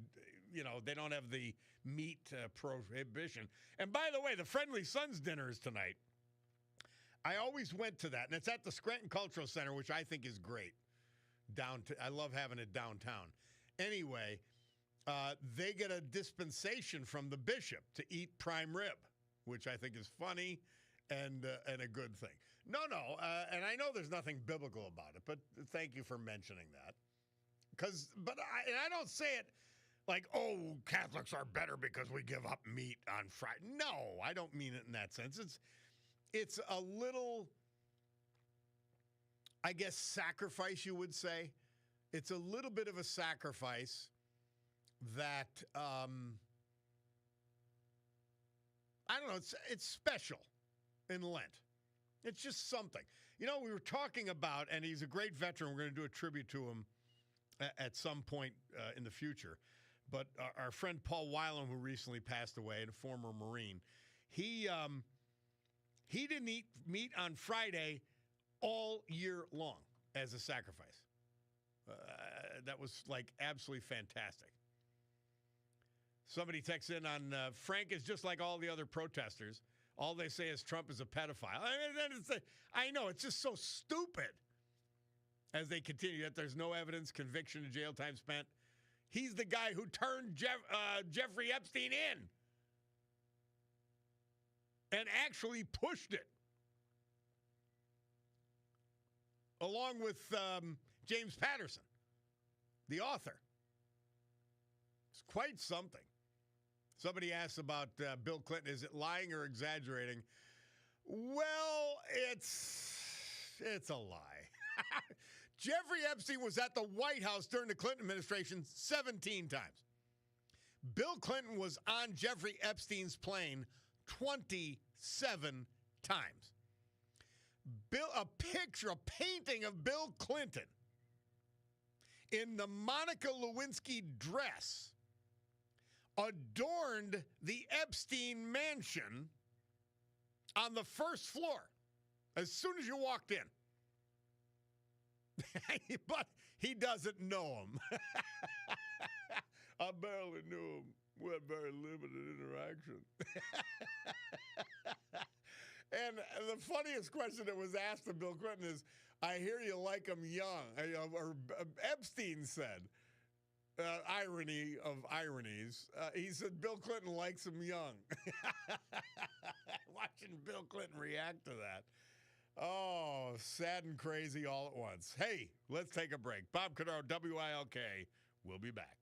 don't have the meat prohibition. And by the way, the Friendly Sons dinner is tonight. I always went to that, and it's at the Scranton Cultural Center, which I think is great. I love having it downtown. Anyway, they get a dispensation from the bishop to eat prime rib, which I think is funny and a good thing. No, and I know there's nothing biblical about it, but thank you for mentioning that. But I don't say it like, oh, Catholics are better because we give up meat on Friday. No, I don't mean it in that sense. It's a little, I guess, sacrifice, you would say. It's a little bit of a sacrifice that I don't know, it's special in Lent. It's just something. You know, we were talking about, and he's a great veteran. We're going to do a tribute to him at some point in the future. But our friend Paul Weiland, who recently passed away, and a former Marine, he didn't eat meat on Friday all year long as a sacrifice. That was like absolutely fantastic. Somebody texts in on Frank is just like all the other protesters. All they say is Trump is a pedophile. I know, it's just so stupid. As they continue, that there's no evidence, conviction, and jail time spent. He's the guy who turned Jeffrey Epstein in and actually pushed it. Along with James Patterson, the author. It's quite something. Somebody asked about Bill Clinton. Is it lying or exaggerating? Well, it's a lie. Jeffrey Epstein was at the White House during the Clinton administration 17 times. Bill Clinton was on Jeffrey Epstein's plane 27 times. A painting of Bill Clinton in the Monica Lewinsky dress adorned the Epstein mansion on the first floor as soon as you walked in. But he doesn't know him. I barely knew him. We had very limited interaction. And the funniest question that was asked of Bill Clinton is, I hear you like him young. Or Epstein said, irony of ironies, he said Bill Clinton likes him young. Watching Bill Clinton react to that. Oh, sad and crazy all at once. Hey, let's take a break. Bob Cordaro, WILK. We'll be back.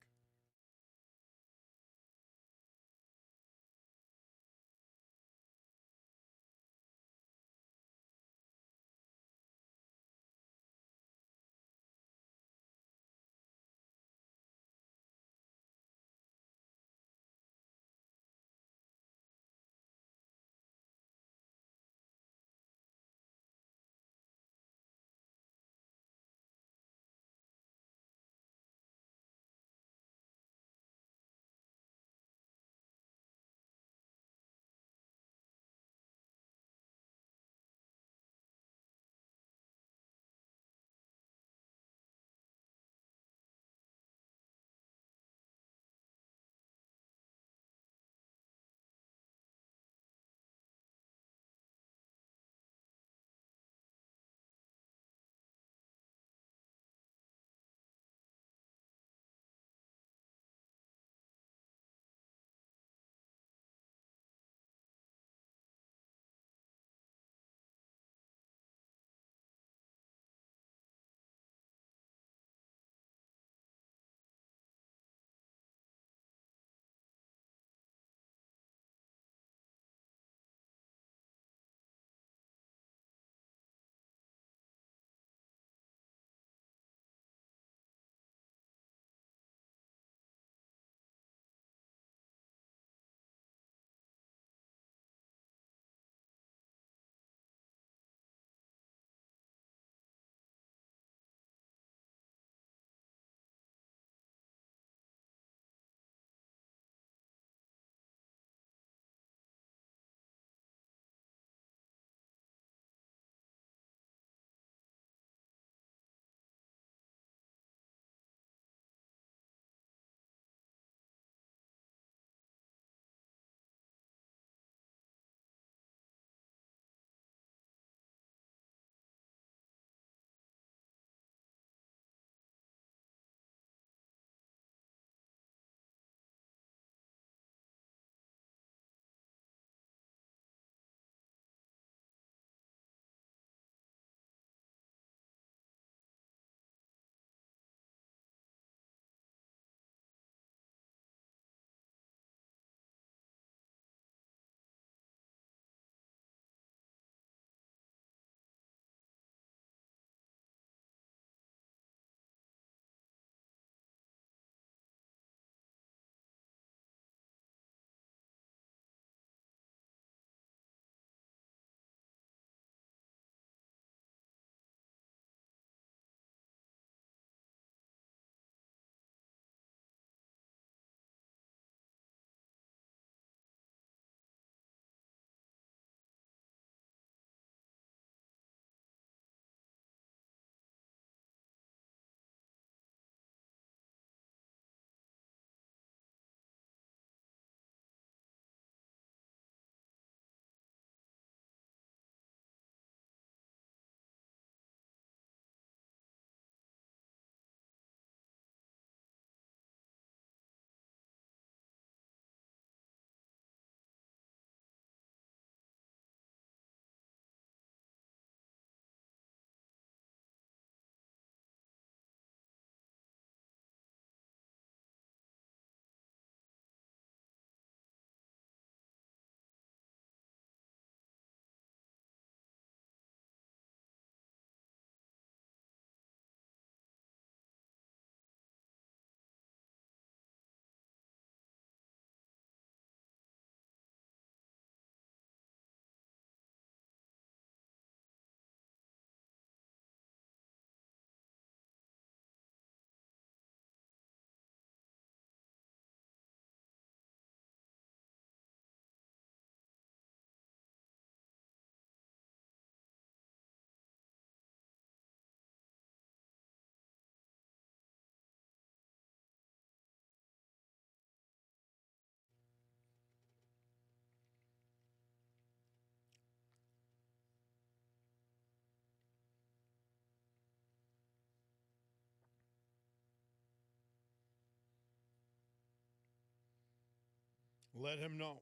Let him know.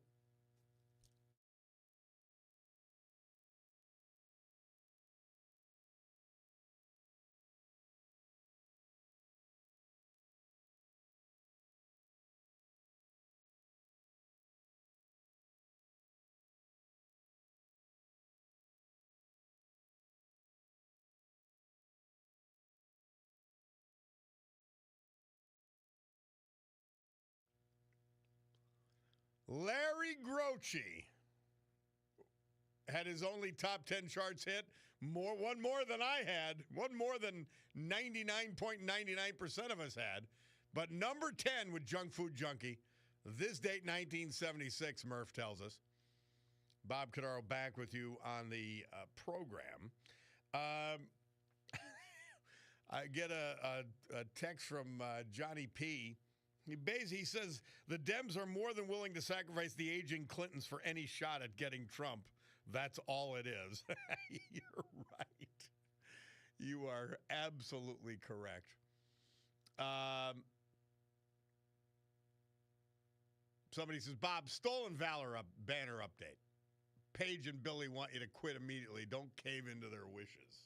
Larry Groce had his only top 10 charts hit. One more than I had. One more than 99.99% of us had. But number 10 with Junk Food Junkie. This date, 1976, Murph tells us. Bob Cordaro back with you on the program. I get a text from Johnny P. He says, the Dems are more than willing to sacrifice the aging Clintons for any shot at getting Trump. That's all it is. You're right. You are absolutely correct. Somebody says, Bob, stolen valor banner update. Paige and Billy want you to quit immediately. Don't cave into their wishes.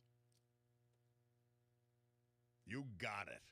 You got it.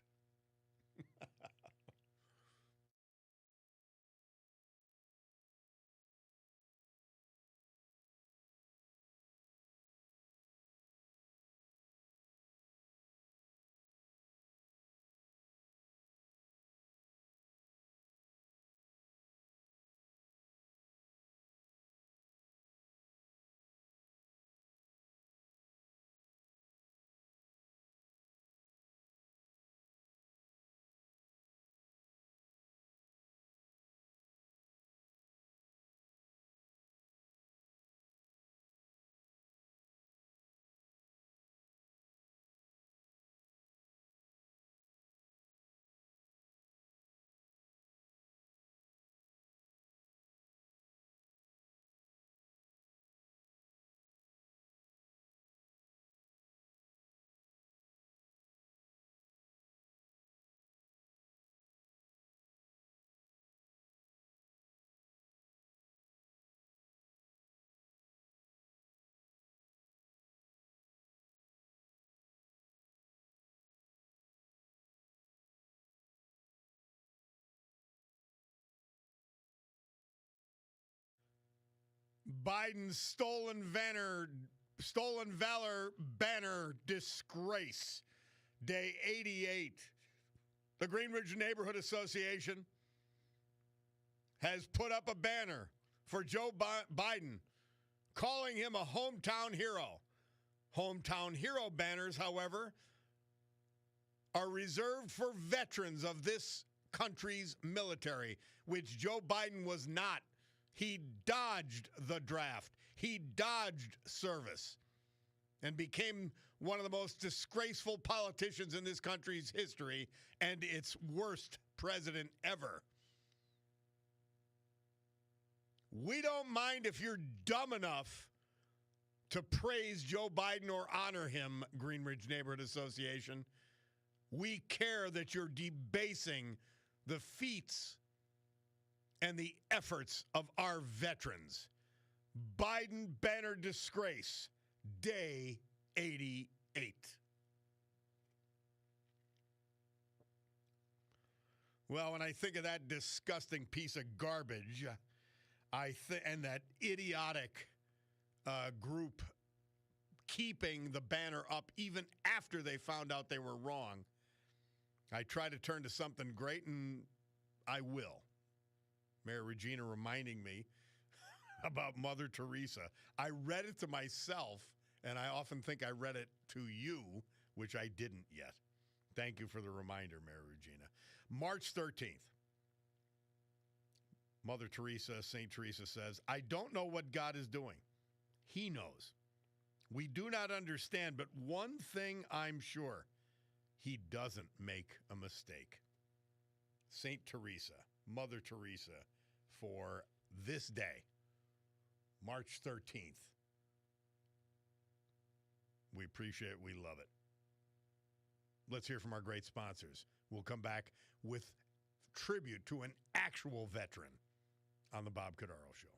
Biden's stolen valor banner disgrace. Day 88. The Greenridge Neighborhood Association has put up a banner for Joe Biden, calling him a hometown hero. Hometown hero banners, however, are reserved for veterans of this country's military, which Joe Biden was not. He dodged the draft. He dodged service and became one of the most disgraceful politicians in this country's history and its worst president ever. We don't mind if you're dumb enough to praise Joe Biden or honor him, Greenridge Neighborhood Association. We care that you're debasing the feats and the efforts of our veterans. Biden banner disgrace, day 88. Well, when I think of that disgusting piece of garbage, and that idiotic group keeping the banner up even after they found out they were wrong, I try to turn to something great, and I will. Mayor Regina reminding me about Mother Teresa. I read it to myself, and I often think I read it to you, which I didn't yet. Thank you for the reminder, Mayor Regina. March 13th. Mother Teresa, St. Teresa says, I don't know what God is doing. He knows. We do not understand, but one thing I'm sure, he doesn't make a mistake. St. Teresa, Mother Teresa, for this day, March 13th. We appreciate it. We love it. Let's hear from our great sponsors. We'll come back with tribute to an actual veteran on the Bob Cordaro Show.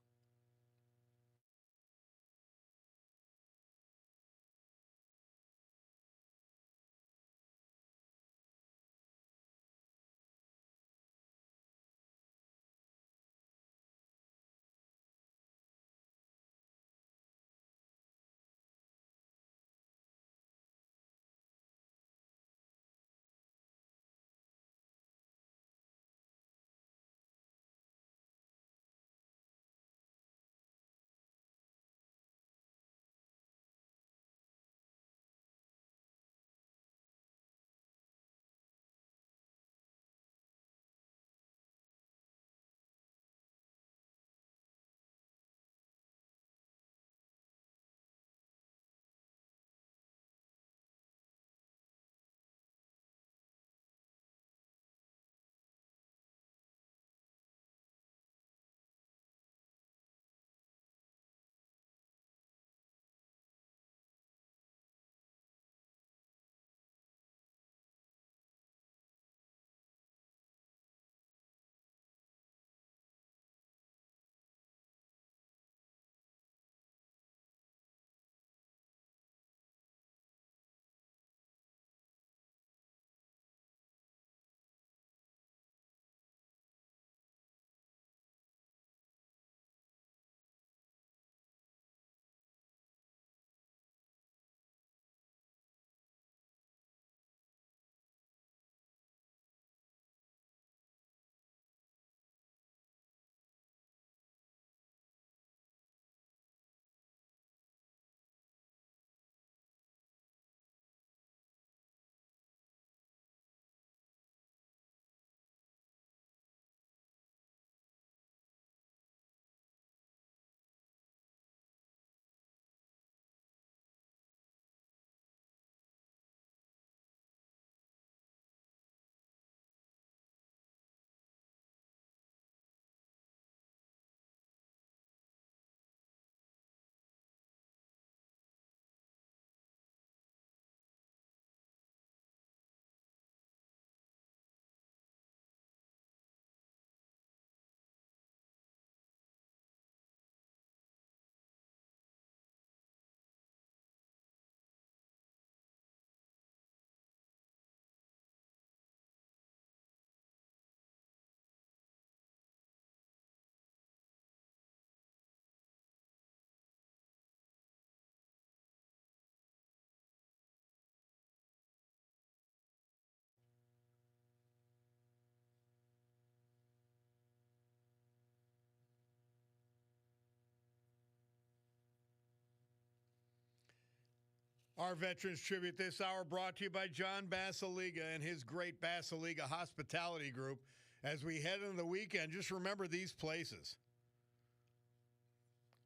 Our Veterans Tribute this hour brought to you by John Basiliga and his great Basiliga Hospitality Group. As we head into the weekend, just remember these places.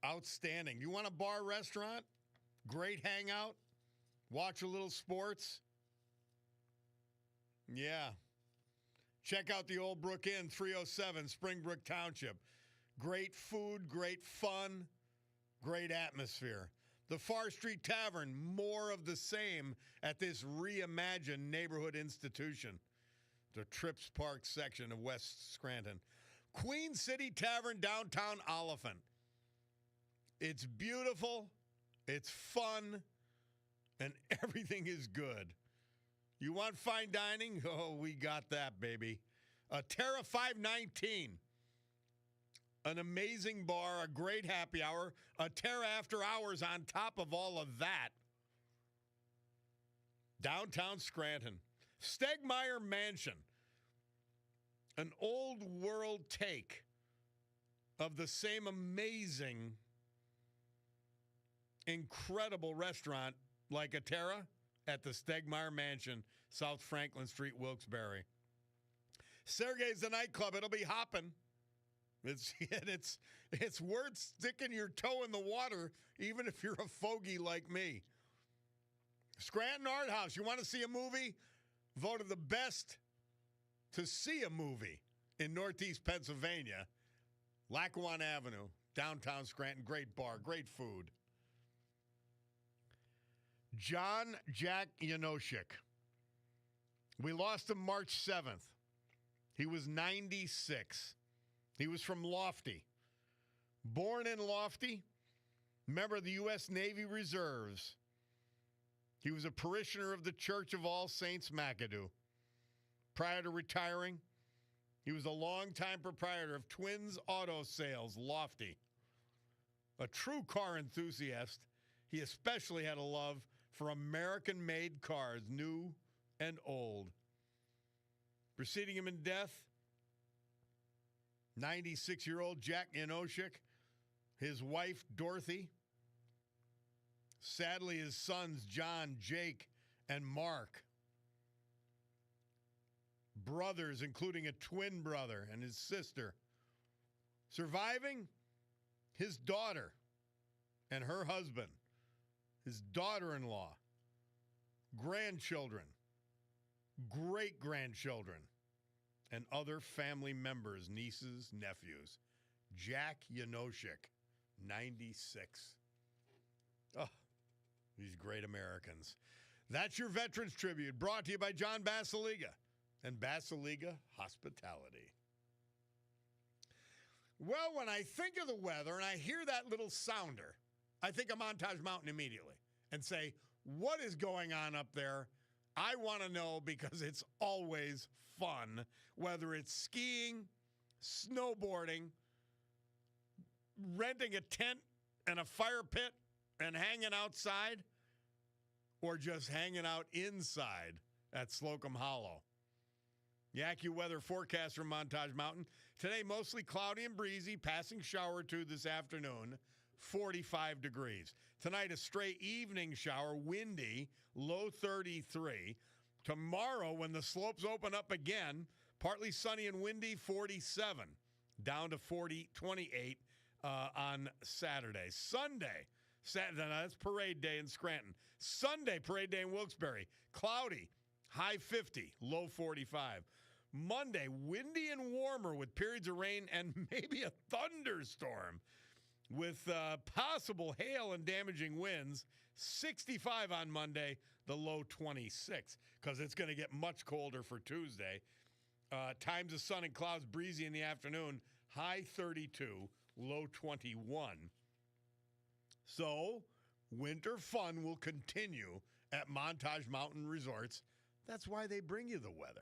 Outstanding. You want a bar restaurant? Great hangout? Watch a little sports? Yeah. Check out the Old Brook Inn, 307 Springbrook Township. Great food, great fun, great atmosphere. The Far Street Tavern, more of the same at this reimagined neighborhood institution. The Trips Park section of West Scranton. Queen City Tavern, downtown Oliphant. It's beautiful, it's fun, and everything is good. You want fine dining? Oh, we got that, baby. Terra 519. An amazing bar, a great happy hour, a Terra After Hours on top of all of that. Downtown Scranton. Stegmeyer Mansion. An old world take of the same amazing, incredible restaurant like a Terra at the Stegmeyer Mansion, South Franklin Street, Wilkes-Barre. Sergei's the nightclub. It'll be hopping. It's worth sticking your toe in the water, even if you're a fogey like me. Scranton Art House. You want to see a movie? Voted the best to see a movie in Northeast Pennsylvania. Lackawanna Avenue, downtown Scranton. Great bar, great food. John Jack Janoschik. We lost him March 7th. He was 96. He was from Lofty. Born in Lofty, member of the U.S. Navy Reserves. He was a parishioner of the Church of All Saints McAdoo. Prior to retiring, he was a longtime proprietor of Twins Auto Sales, Lofty. A true car enthusiast, he especially had a love for American-made cars, new and old. Preceding him in death, 96-year-old Jack Yanoshik, his wife, Dorothy. Sadly, his sons, John, Jake, and Mark. Brothers, including a twin brother and his sister. Surviving, his daughter and her husband, his daughter-in-law, grandchildren, great-grandchildren, and other family members, nieces, nephews. Jack Yanoshik, 96. Oh, these great Americans. That's your Veterans Tribute, brought to you by John Basiliga and Basiliga Hospitality. Well, when I think of the weather and I hear that little sounder, I think of Montage Mountain immediately and say, what is going on up there? I want to know, because it's always fun, whether it's skiing, snowboarding, renting a tent and a fire pit and hanging outside, or just hanging out inside at Slocum Hollow. The AccuWeather forecast from Montage Mountain. Today, mostly cloudy and breezy, passing shower or two this afternoon, 45 degrees. Tonight, a stray evening shower, windy, low 33. Tomorrow, when the slopes open up again, partly sunny and windy, 47. Down to 28 on Saturday. Sunday, that's parade day in Scranton. Sunday, parade day in Wilkes-Barre. Cloudy, high 50, low 45. Monday, windy and warmer with periods of rain and maybe a thunderstorm with possible hail and damaging winds. 65 on Monday, the low 26, because it's going to get much colder for Tuesday. Times of sun and clouds, breezy in the afternoon, high 32, low 21. So, winter fun will continue at Montage Mountain Resorts. That's why they bring you the weather.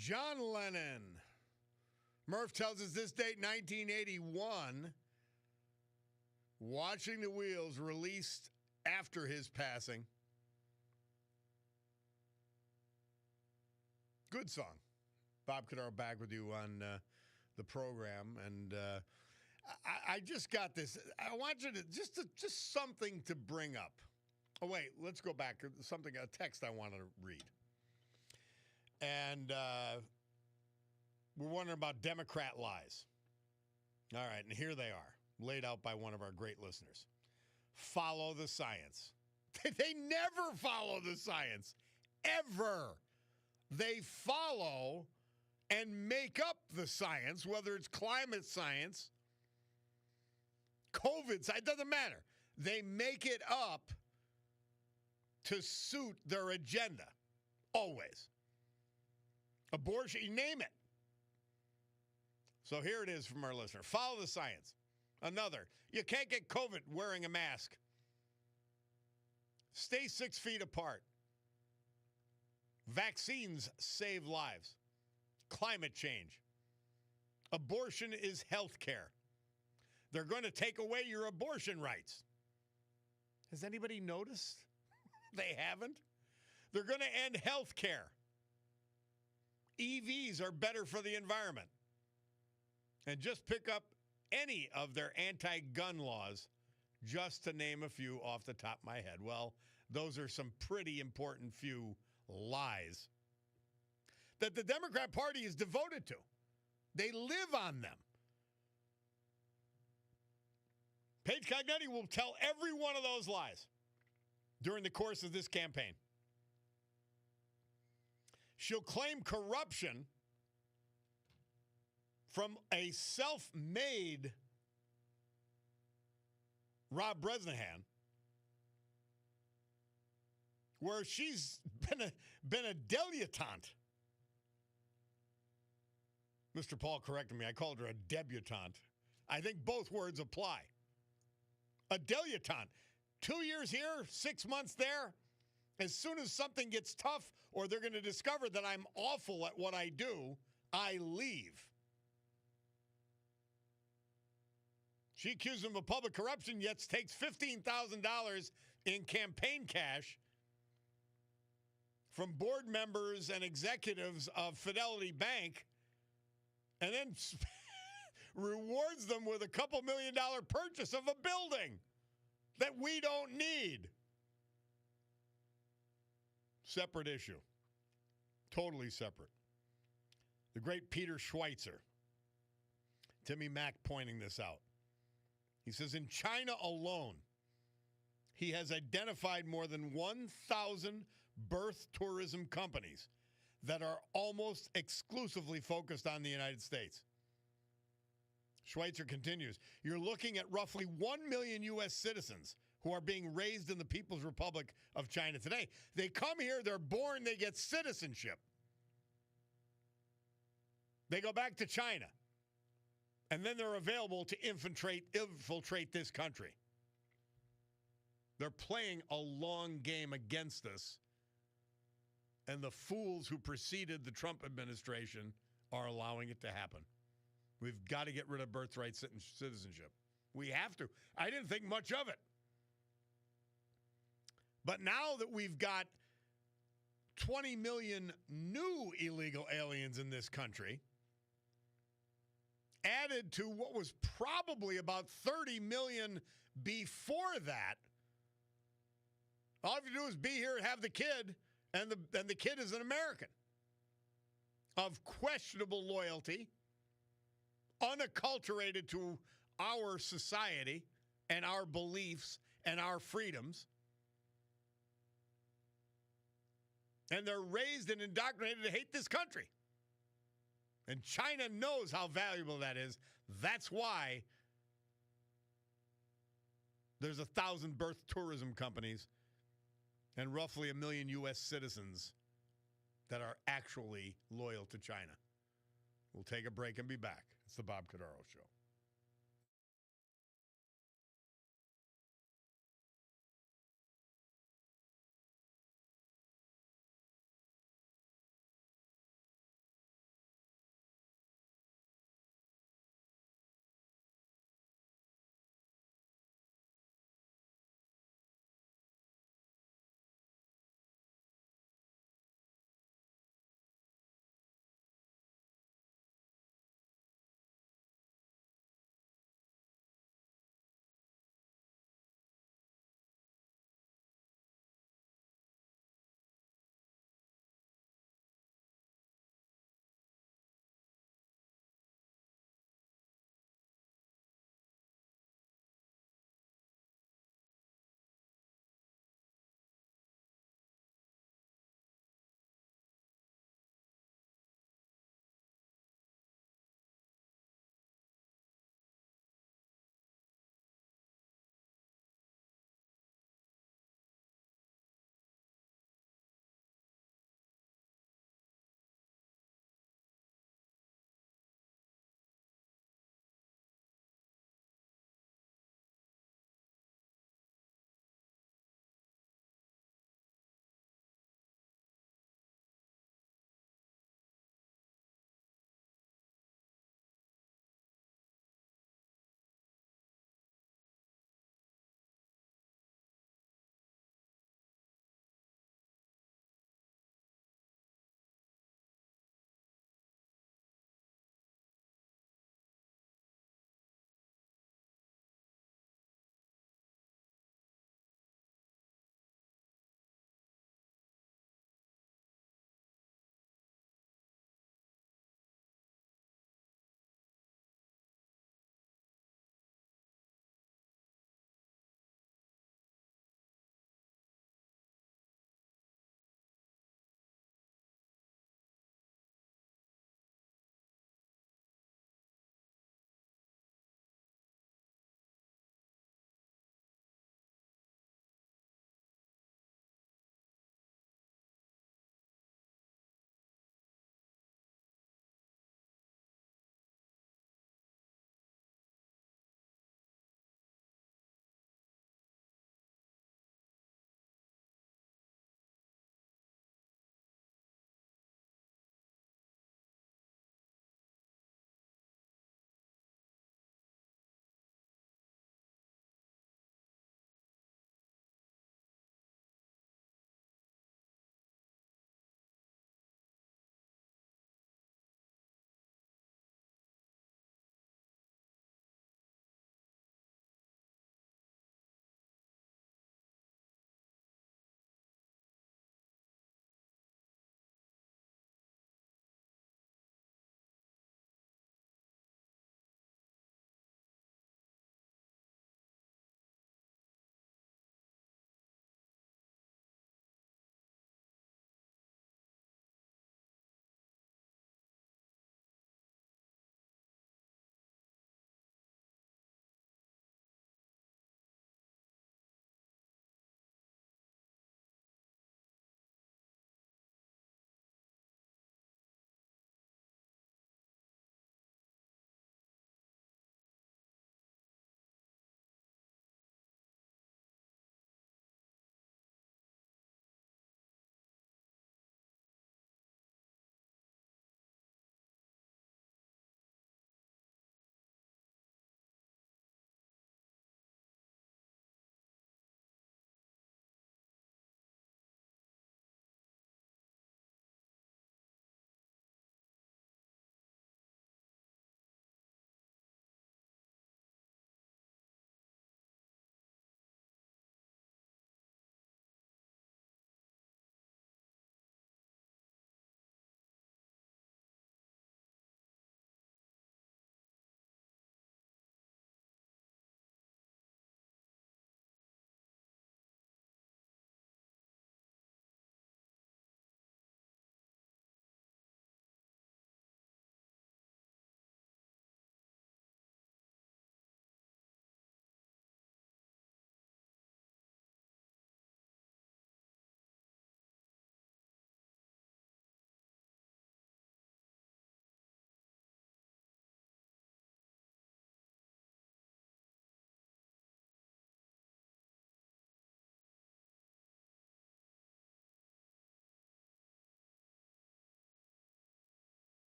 John Lennon. Murph tells us this date, 1981. Watching the Wheels, released after his passing. Good song. Bob Cordaro back with you on the program, and I just got this. I want you to just something to bring up. Oh wait, let's go back. A text I want to read, and we're wondering about Democrat lies. All right, and here they are, laid out by one of our great listeners. Follow the science. They never follow the science, ever. They follow and make up the science, whether it's climate science, COVID science, it doesn't matter. They make it up to suit their agenda, always. Abortion, you name it. So here it is from our listener. Follow the science. Another, you can't get COVID wearing a mask. Stay 6 feet apart. Vaccines save lives. Climate change. Abortion is health care. They're going to take away your abortion rights. Has anybody noticed? They haven't. They're going to end health care. EVs are better for the environment. And just pick up any of their anti-gun laws, just to name a few off the top of my head. Well, those are some pretty important few lies that the Democrat Party is devoted to. They live on them. Paige Cognetti will tell every one of those lies during the course of this campaign. She'll claim corruption from a self-made Rob Bresnahan, where she's been a debutante. Mr. Paul corrected me. I called her a debutante. I think both words apply. A debutante. 2 years here, 6 months there. As soon as something gets tough or they're going to discover that I'm awful at what I do, I leave. She accused him of public corruption, yet takes $15,000 in campaign cash from board members and executives of Fidelity Bank, and then rewards them with a couple $1 million purchase of a building that we don't need. Separate issue. Totally separate. The great Peter Schweitzer. Timmy Mack pointing this out. He says in China alone, he has identified more than 1,000 birth tourism companies that are almost exclusively focused on the United States. Schweitzer continues, you're looking at roughly 1 million U.S. citizens who are being raised in the People's Republic of China today. They come here, they're born, they get citizenship. They go back to China, and then they're available to infiltrate this country. They're playing a long game against us, and the fools who preceded the Trump administration are allowing it to happen. We've got to get rid of birthright citizenship. We have to. I didn't think much of it. But now that we've got 20 million new illegal aliens in this country, added to what was probably about 30 million before that, all you have to do is be here and have the kid, and the kid is an American of questionable loyalty, unacculturated to our society and our beliefs and our freedoms. And they're raised and indoctrinated to hate this country. And China knows how valuable that is. That's why there's 1,000 birth tourism companies and roughly 1 million U.S. citizens that are actually loyal to China. We'll take a break and be back. It's the Bob Cordaro Show.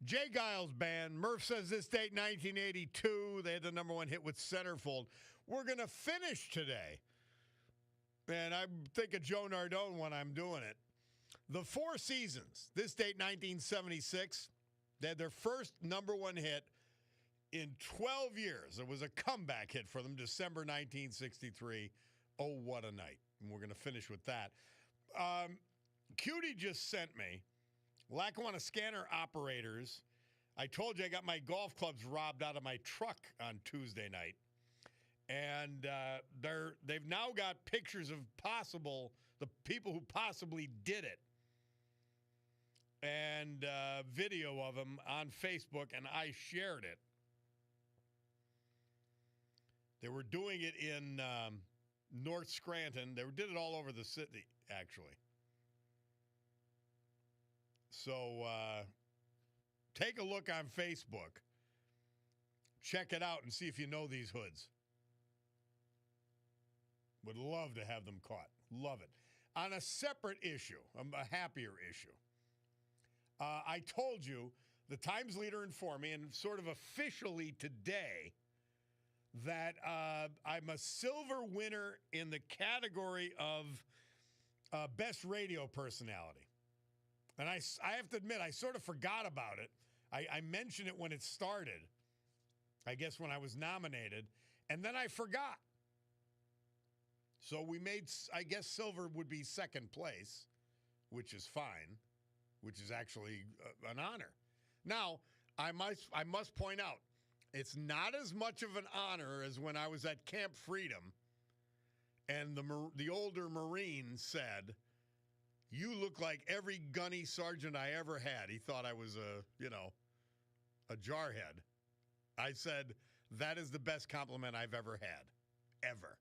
Jay Giles Band. Murph says this date, 1982. They had the number one hit with Centerfold. We're going to finish today. And I think of Joe Nardone when I'm doing it. The Four Seasons. This date, 1976. They had their first number one hit in 12 years. It was a comeback hit for them, December 1963. Oh, what a night. And we're going to finish with that. Cutie just sent me Lackawanna Scanner operators. I told you I got my golf clubs robbed out of my truck on Tuesday night. And they've now got pictures of the people who possibly did it. And video of them on Facebook, and I shared it. They were doing it in North Scranton. They did it all over the city, actually. So take a look on Facebook. Check it out and see if you know these hoods. Would love to have them caught. Love it. On a separate issue, a happier issue, I told you, the Times leader informed me, and sort of officially today, that I'm a silver winner in the category of best radio personality. And I have to admit, I sort of forgot about it. I mentioned it when it started, I guess when I was nominated, and then I forgot. So we made, I guess silver would be second place, which is fine, which is actually an honor. Now, I must point out, it's not as much of an honor as when I was at Camp Freedom and the older Marine said, "You look like every gunny sergeant I ever had." He thought I was a jarhead. I said, "That is the best compliment I've ever had, ever."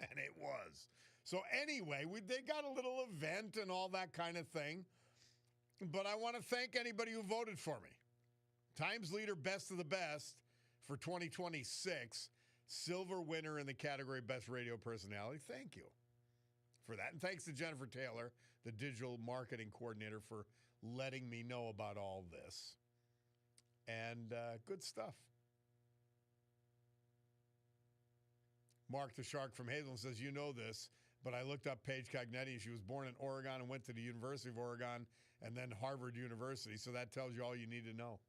And it was. So anyway, they got a little event and all that kind of thing. But I want to thank anybody who voted for me. Times leader, best of the best for 2026. Silver winner in the category Best Radio Personality. Thank you for that. And thanks to Jennifer Taylor, the digital marketing coordinator, for letting me know about all this. And good stuff. Mark the Shark from Hazelton says, "You know this, but I looked up Paige Cognetti. She was born in Oregon and went to the University of Oregon and then Harvard University. So that tells you all you need to know."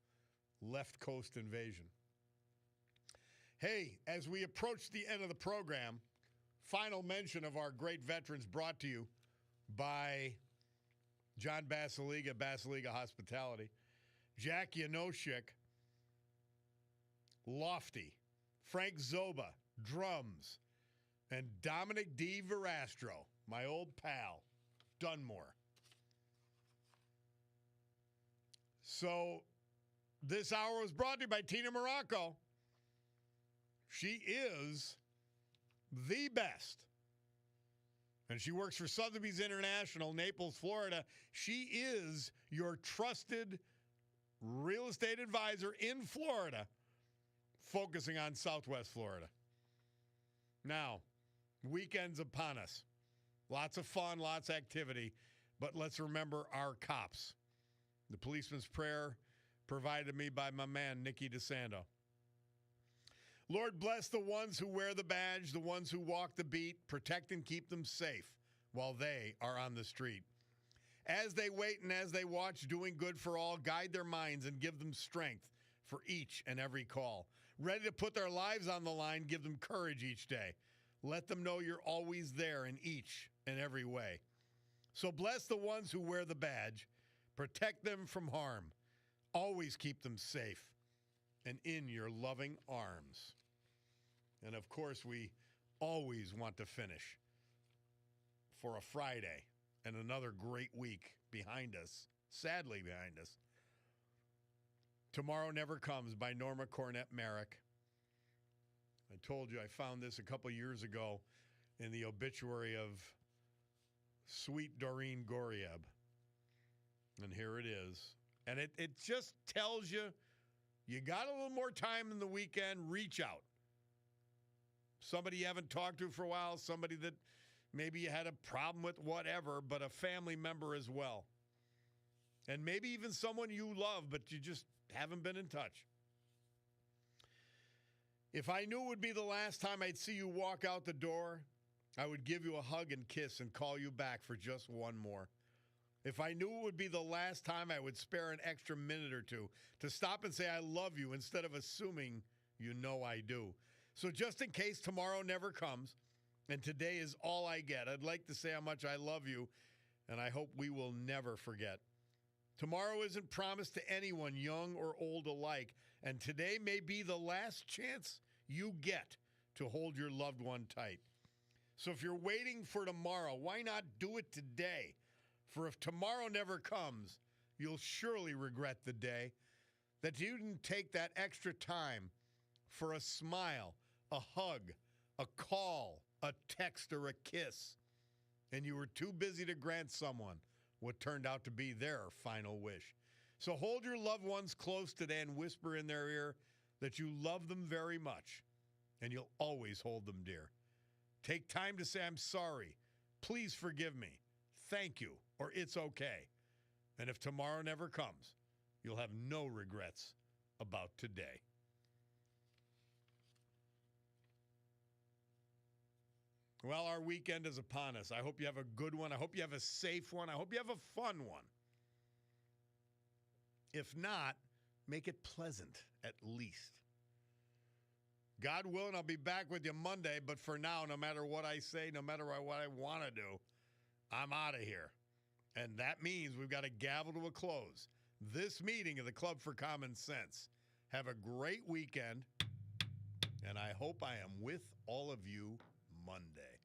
Left Coast invasion. Hey, as we approach the end of the program, final mention of our great veterans brought to you by John Basiliga Hospitality. Jack Yanoshik, Lofty, Frank Zoba, drums, and Dominic D. Verastro, my old pal, Dunmore. So this hour was brought to you by Tina Morocco. She is the best. And she works for Sotheby's International, Naples, Florida. She is your trusted real estate advisor in Florida, focusing on Southwest Florida. Now, weekend's upon us. Lots of fun, lots of activity, but let's remember our cops. The policeman's prayer provided to me by my man, Nicky DeSando. Lord, bless the ones who wear the badge, the ones who walk the beat, protect and keep them safe while they are on the street. As they wait and as they watch, doing good for all, guide their minds and give them strength for each and every call. Ready to put their lives on the line, give them courage each day. Let them know you're always there in each and every way. So bless the ones who wear the badge, protect them from harm, always keep them safe and in your loving arms. And of course, we always want to finish for a Friday and another great week behind us, sadly behind us. Tomorrow Never Comes by Norma Cornett Merrick. I told you I found this a couple years ago in the obituary of sweet Doreen Gorieb. And here it is. And it just tells you, you got a little more time in the weekend, reach out. Somebody you haven't talked to for a while, somebody that maybe you had a problem with, whatever, but a family member as well. And maybe even someone you love, but you just haven't been in touch. If I knew it would be the last time I'd see you walk out the door, I would give you a hug and kiss and call you back for just one more. If I knew it would be the last time, I would spare an extra minute or two to stop and say I love you instead of assuming you know I do. So just in case tomorrow never comes and today is all I get, I'd like to say how much I love you, and I hope we will never forget. Tomorrow isn't promised to anyone, young or old alike, and today may be the last chance you get to hold your loved one tight. So if you're waiting for tomorrow, why not do it today? For if tomorrow never comes, you'll surely regret the day that you didn't take that extra time for a smile, a hug, a call, a text, or a kiss, and you were too busy to grant someone what turned out to be their final wish. So hold your loved ones close today and whisper in their ear that you love them very much, and you'll always hold them dear. Take time to say, I'm sorry, please forgive me, thank you, or it's okay. And if tomorrow never comes, you'll have no regrets about today. Well, our weekend is upon us. I hope you have a good one. I hope you have a safe one. I hope you have a fun one. If not, make it pleasant at least. God willing, I'll be back with you Monday, but for now, no matter what I say, no matter what I want to do, I'm out of here. And that means we've got to gavel to a close this meeting of the Club for Common Sense. Have a great weekend, and I hope I am with all of you Monday.